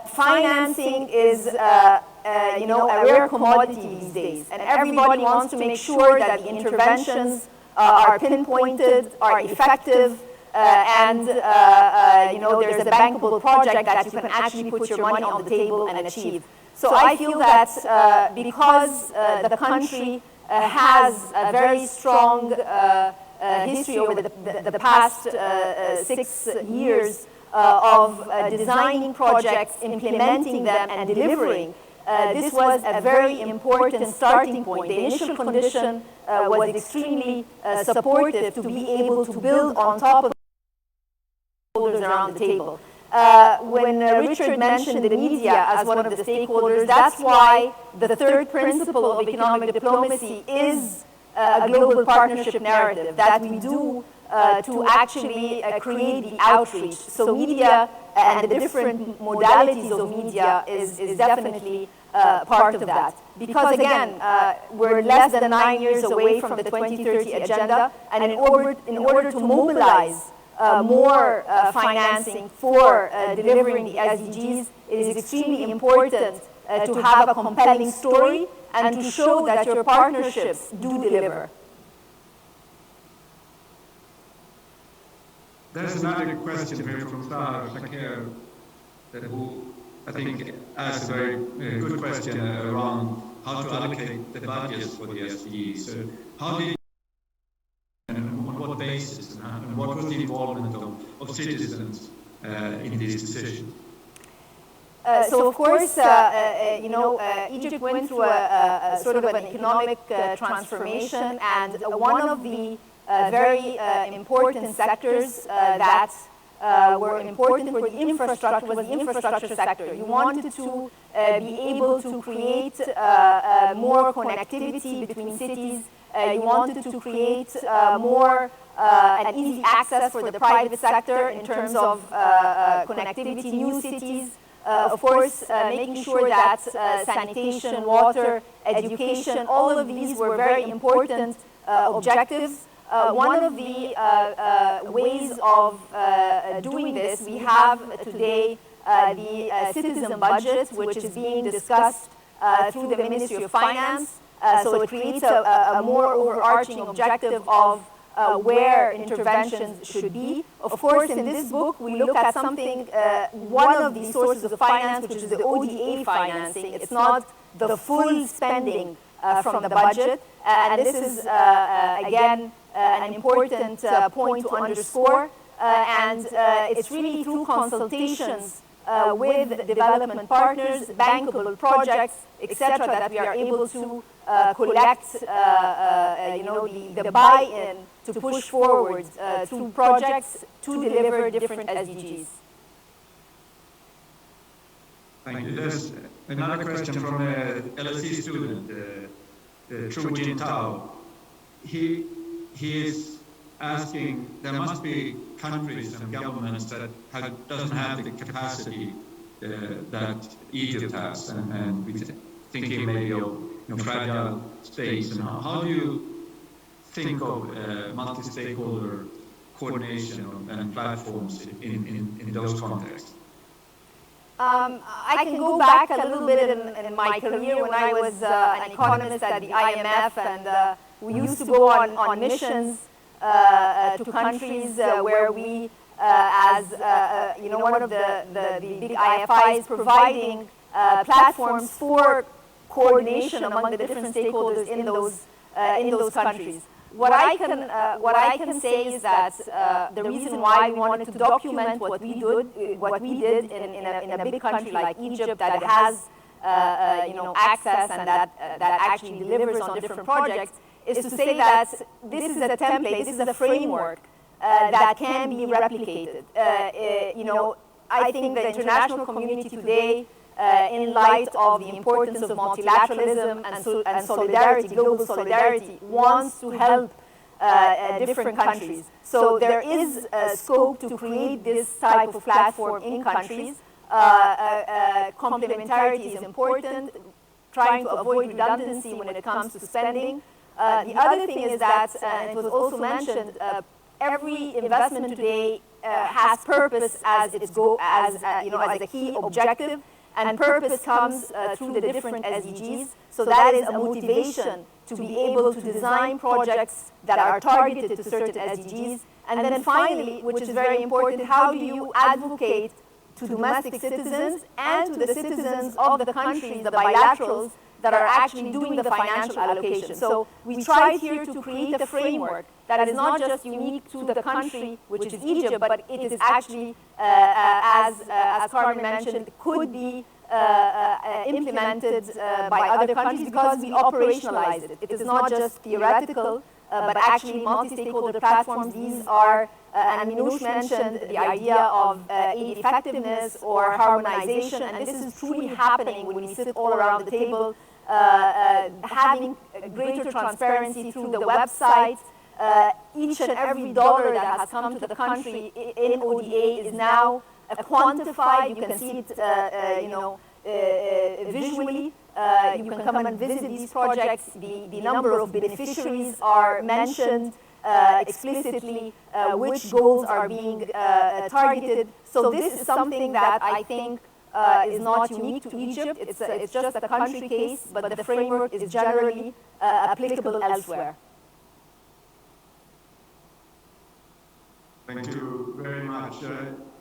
financing is a rare commodity these days. And everybody wants to make sure that the interventions are pinpointed, are effective, and there's a bankable project that you can actually put your money on the table and achieve. So I feel that because the country has a very strong history over the past 6 years of designing projects, implementing them, and delivering, this was a very important starting point. The initial condition was extremely supportive to be able to build on top of stakeholders around the table. When Richard mentioned the media as one of the stakeholders, that's why the third principle of economic diplomacy is a global partnership narrative that we do to actually create the outreach. So media and the different modalities of media is definitely part of that. Because again, we're less than 9 years away from the 2030 agenda, and in order to mobilize more financing for delivering the SDGs, it is extremely important to have a compelling story and to show that your partnerships do deliver. There's another question here from Sarah Shakir, who I think asks a very good question around how to allocate the budgets for the SDGs. So how did and on what basis and what was the involvement of citizens in these decisions? So of course, Egypt went through a sort of an economic transformation, and one of the very important sectors that were important for the infrastructure was the infrastructure sector. You wanted to be able to create more connectivity between cities. You wanted to create more and easy access for the private sector in terms of connectivity, new cities. Of course, making sure that sanitation, water, education, all of these were very important objectives. One of the ways of doing this, we have today the citizen budget, which is being discussed through the Ministry of Finance. So it creates a more overarching objective of where interventions should be. Of course, in this book, we look at something, one of the sources of finance, which is the ODA financing. It's not the full spending from the budget. And this is, again, an important point to underscore. And it's really through consultations with development partners, bankable projects, etc., that we are able to collect the buy-in to push forward through projects to deliver different SDGs. Thank you. There's another question from a LSE student, Chu Jin Tao. He is asking, there must be countries and governments that doesn't have the capacity that Egypt has, and we're thinking maybe of fragile states. And how do you think of multi-stakeholder coordination and platforms in those contexts? I can go back a little bit in my career when I was an economist at the IMF, and we used to go on missions to countries where we, as one of the big IFIs, providing platforms for coordination among the different stakeholders in those countries. What I can say is that the reason why we wanted to document what we did in a big country like Egypt that has access and that actually delivers on different projects is to say that this is a template, this is a framework that can be replicated. I think the international community today, in light of the importance of multilateralism and solidarity, global solidarity, wants to help different countries. So there is scope to create this type of platform in countries. Complementarity is important, trying to avoid redundancy when it comes to spending. The other thing is that, and it was also mentioned, every investment today has purpose as its goal, as a key objective, and purpose comes through the different SDGs. So that is a motivation to be able to design projects that are targeted to certain SDGs. And then finally, which is very important, how do you advocate to domestic citizens and to the citizens of the countries, the bilaterals, that are actually doing the financial allocation. So we tried here to create a framework that is not just unique to the country, which is Egypt, but it is actually, as Carmen mentioned, could be implemented by other countries because we operationalize it. It is not just theoretical, but actually multi-stakeholder platforms. These are, and Minouche mentioned the idea of aid effectiveness or harmonization, and this is truly happening when we sit all around the table, having greater transparency through the website. Each and every dollar that has come to the country in ODA is now quantified. You can see it, visually. You can come and visit these projects. The number of beneficiaries are mentioned explicitly, which goals are being targeted. So this is something that I think is not unique to Egypt. It's just a country case, but the framework is generally applicable elsewhere. Thank you very much.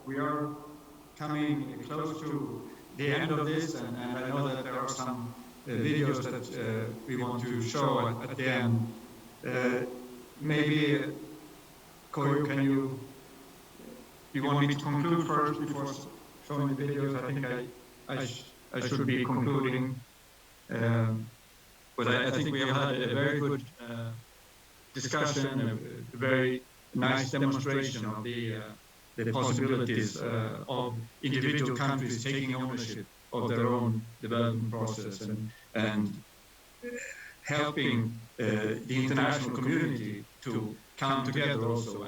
We are coming close to the end of this, and I know that there are some videos that we want to show at the end. Maybe, Koyo, you want me to conclude first before showing the videos? I think I should be concluding. But I think we have had a very good discussion, a very nice demonstration of the possibilities of individual countries taking ownership of their own development process and helping the international community to come together also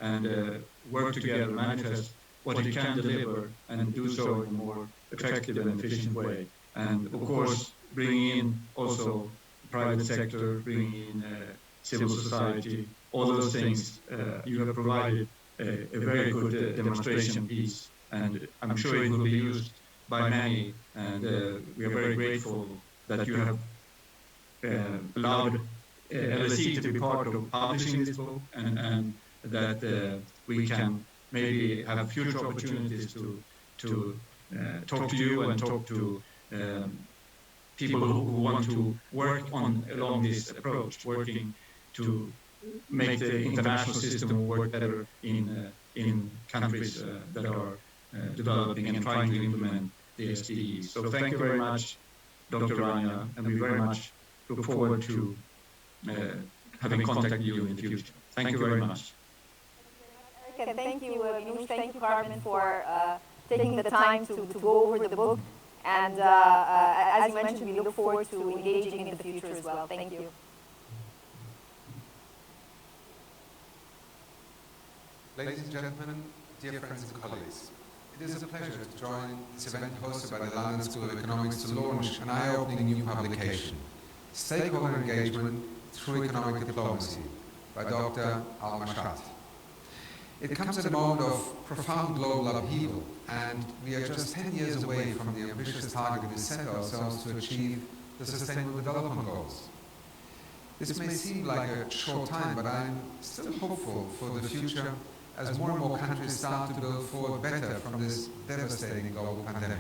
and work together, manifest what it can deliver and do so in a more effective and efficient way. And of course, bringing in also private sector, bringing in civil society, all those things. You have provided a very good demonstration piece, and I'm sure it will be used by many, and we are very grateful that you have allowed LSE to be part of publishing this book, and that we can maybe have future opportunities to talk to you and talk to people who want to work along this approach, working to make the international system work better in countries that are developing and trying to implement the SDGs. So thank you very much, Dr. Rania, and we very much look forward to having contact with you in the future. Thank you very much. Okay, thank you, Minouche. Thank you, Carmen, for taking the time to go over the book. And as you mentioned, we look forward to engaging in the future as well. Thank you. Ladies and gentlemen, dear friends and colleagues, it is a pleasure to join this event hosted by the London School of Economics to launch an eye-opening new publication, Stakeholder Engagement Through Economic Diplomacy, by Dr. Al-Mashat. It comes at a moment of profound global upheaval, and we are just 10 years away from the ambitious target we set ourselves to achieve the Sustainable Development Goals. This may seem like a short time, but I'm still hopeful for the future as more and more countries start to build forward better from this devastating global pandemic.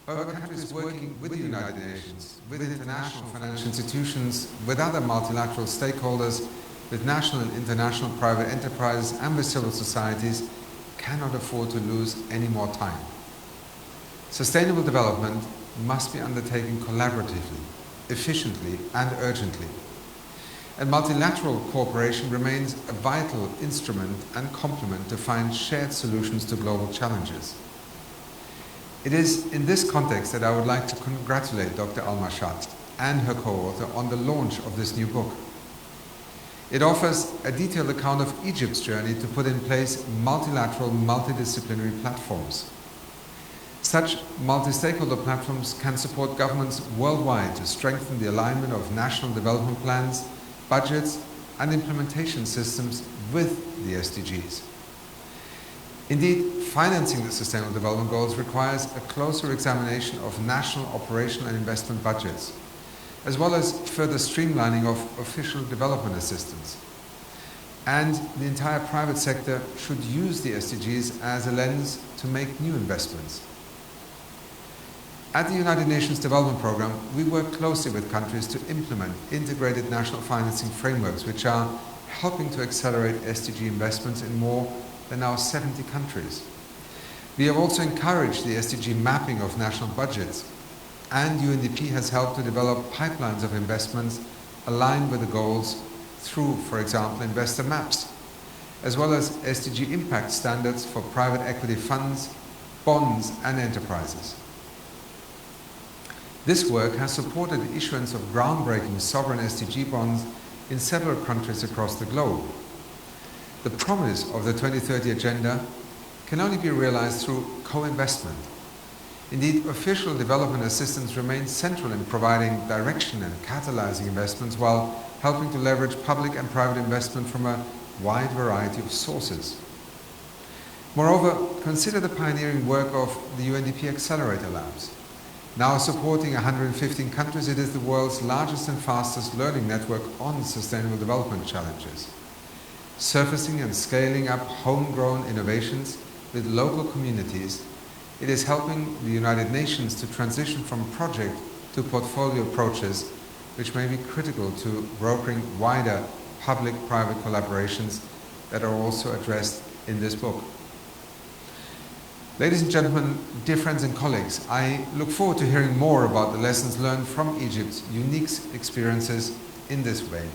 However, countries working with the United Nations, with international financial institutions, with other multilateral stakeholders, with national and international private enterprises and with civil societies cannot afford to lose any more time. Sustainable development must be undertaken collaboratively, efficiently and urgently. and multilateral cooperation remains a vital instrument and complement to find shared solutions to global challenges. It is in this context that I would like to congratulate Dr. Al-Mashat and her co-author on the launch of this new book. It offers a detailed account of Egypt's journey to put in place multilateral, multidisciplinary platforms. Such multi-stakeholder platforms can support governments worldwide to strengthen the alignment of national development plans, budgets, and implementation systems with the SDGs. Indeed, financing the Sustainable Development Goals requires a closer examination of national operational and investment budgets, as well as further streamlining of official development assistance. And the entire private sector should use the SDGs as a lens to make new investments. At the United Nations Development Programme, we work closely with countries to implement integrated national financing frameworks, which are helping to accelerate SDG investments in more than now 70 countries. We have also encouraged the SDG mapping of national budgets, and UNDP has helped to develop pipelines of investments aligned with the goals through, for example, investor maps, as well as SDG impact standards for private equity funds, bonds, and enterprises. This work has supported the issuance of groundbreaking sovereign SDG bonds in several countries across the globe. The promise of the 2030 Agenda can only be realized through co-investment. Indeed, official development assistance remains central in providing direction and catalyzing investments while helping to leverage public and private investment from a wide variety of sources. Moreover, consider the pioneering work of the UNDP Accelerator Labs. Now supporting 115 countries, it is the world's largest and fastest learning network on sustainable development challenges. Surfacing and scaling up homegrown innovations with local communities, it is helping the United Nations to transition from project to portfolio approaches, which may be critical to brokering wider public-private collaborations that are also addressed in this book. Ladies and gentlemen, dear friends and colleagues, I look forward to hearing more about the lessons learned from Egypt's unique experiences in this vein.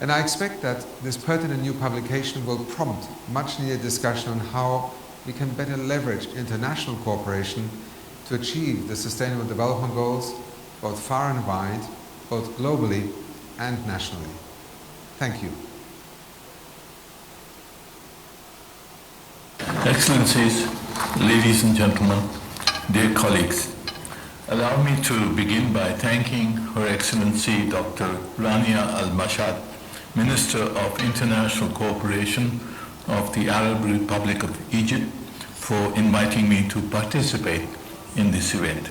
And I expect that this pertinent new publication will prompt much needed discussion on how we can better leverage international cooperation to achieve the Sustainable Development Goals, both far and wide, both globally and nationally. Thank you. Excellencies, ladies and gentlemen, dear colleagues, allow me to begin by thanking Her Excellency Dr. Rania Al-Mashat, Minister of International Cooperation of the Arab Republic of Egypt, for inviting me to participate in this event.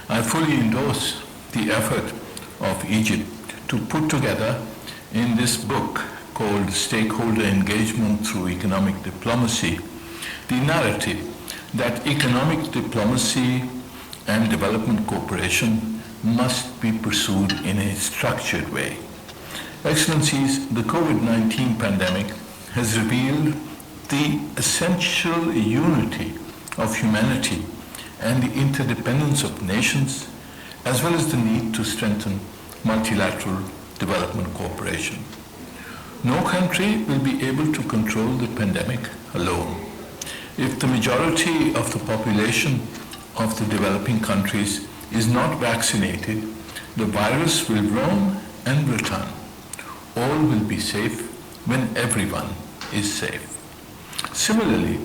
I fully endorse the effort of Egypt to put together in this book called Stakeholder Engagement Through Economic Diplomacy the narrative that economic diplomacy and development cooperation must be pursued in a structured way. Excellencies, the COVID-19 pandemic has revealed the essential unity of humanity and the interdependence of nations, as well as the need to strengthen multilateral development cooperation. No country will be able to control the pandemic alone. If the majority of the population of the developing countries is not vaccinated, the virus will roam and return. All will be safe when everyone is safe. Similarly,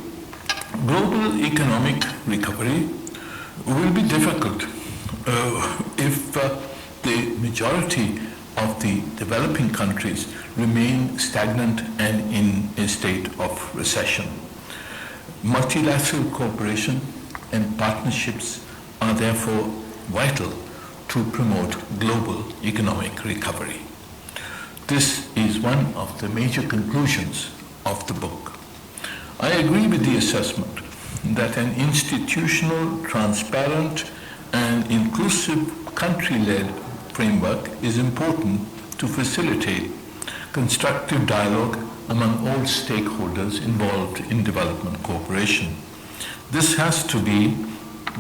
global economic recovery will be difficult if the majority of the developing countries remain stagnant and in a state of recession. Multilateral cooperation and partnerships are therefore vital to promote global economic recovery. This is one of the major conclusions of the book. I agree with the assessment that an institutional, transparent, and inclusive country-led framework is important to facilitate constructive dialogue among all stakeholders involved in development cooperation. This has to be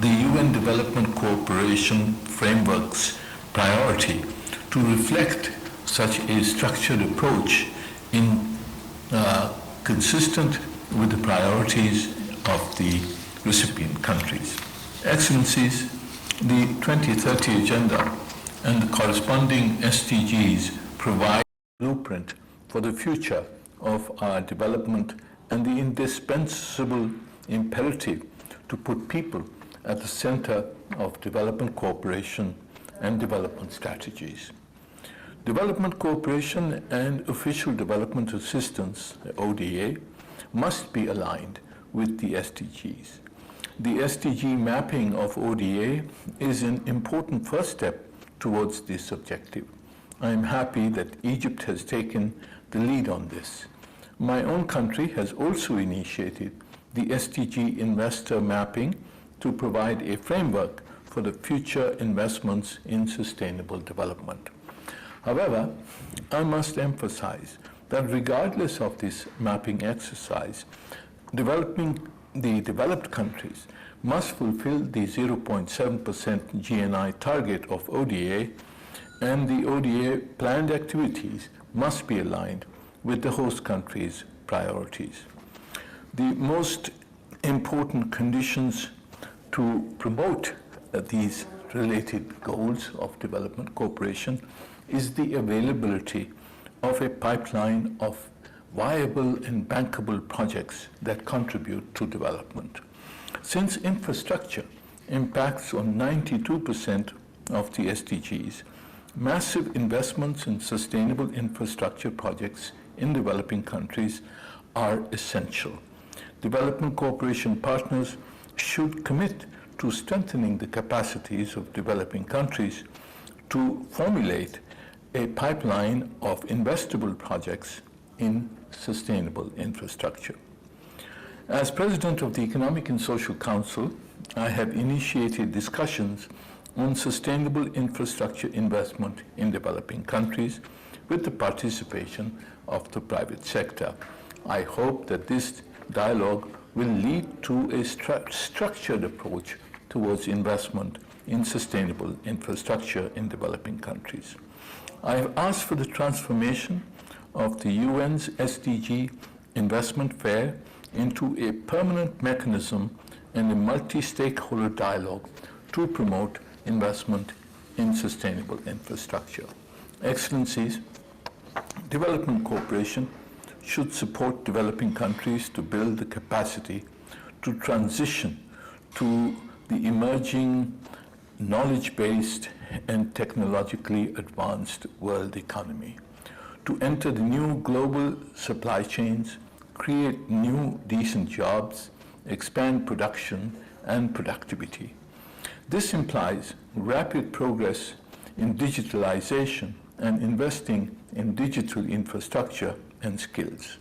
the UN Development Cooperation Framework's priority to reflect such a structured approach consistent with the priorities of the recipient countries. Excellencies, the 2030 Agenda and the corresponding SDGs provide a blueprint for the future of our development and the indispensable imperative to put people at the center of development cooperation and development strategies. Development cooperation and official development assistance, ODA, must be aligned with the SDGs. The SDG mapping of ODA is an important first step towards this objective. I am happy that Egypt has taken the lead on this. My own country has also initiated the SDG investor mapping to provide a framework for the future investments in sustainable development. However, I must emphasize that regardless of this mapping exercise, the developed countries must fulfill the 0.7% GNI target of ODA, and the ODA planned activities must be aligned with the host country's priorities. The most important conditions to promote these related goals of development cooperation is the availability of a pipeline of viable and bankable projects that contribute to development. Since infrastructure impacts on 92% of the SDGs, massive investments in sustainable infrastructure projects in developing countries are essential. Development cooperation partners should commit to strengthening the capacities of developing countries to formulate a pipeline of investable projects in sustainable infrastructure. As President of the Economic and Social Council, I have initiated discussions on sustainable infrastructure investment in developing countries with the participation of the private sector. I hope that this dialogue will lead to a structured approach towards investment in sustainable infrastructure in developing countries. I have asked for the transformation of the UN's SDG investment fair into a permanent mechanism and a multi-stakeholder dialogue to promote investment in sustainable infrastructure. Excellencies, development cooperation should support developing countries to build the capacity to transition to the emerging knowledge-based and technologically advanced world economy, to enter the new global supply chains, create new decent jobs, expand production and productivity. This implies rapid progress in digitalization and investing in digital infrastructure and skills.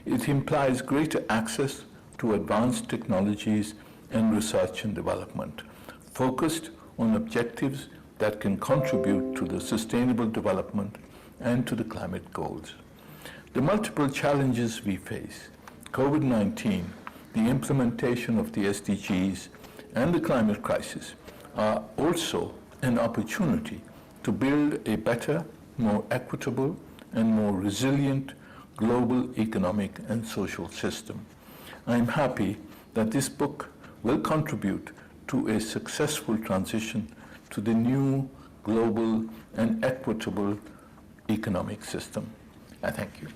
It implies greater access to advanced technologies and research and development, focused on objectives that can contribute to the sustainable development and to the climate goals. The multiple challenges we face, COVID-19, the implementation of the SDGs, and the climate crisis, are also an opportunity to build a better, more equitable, and more resilient global economic and social system. I am happy that this book will contribute to a successful transition to the new global and equitable economic system. I thank you.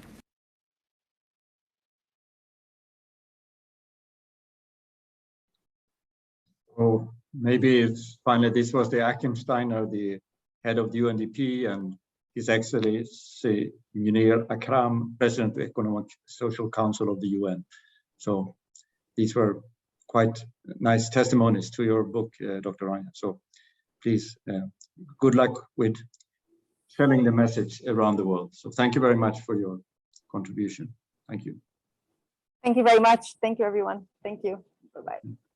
So maybe it's finally, this was the Achim Steiner, the head of the UNDP, and His Excellency Munir Akram, President of the Economic Social Council of the UN. So these were quite nice testimonies to your book, Dr. Rania. So please, good luck with sharing the message around the world. So thank you very much for your contribution. Thank you. Thank you very much. Thank you, everyone. Thank you. Bye-bye.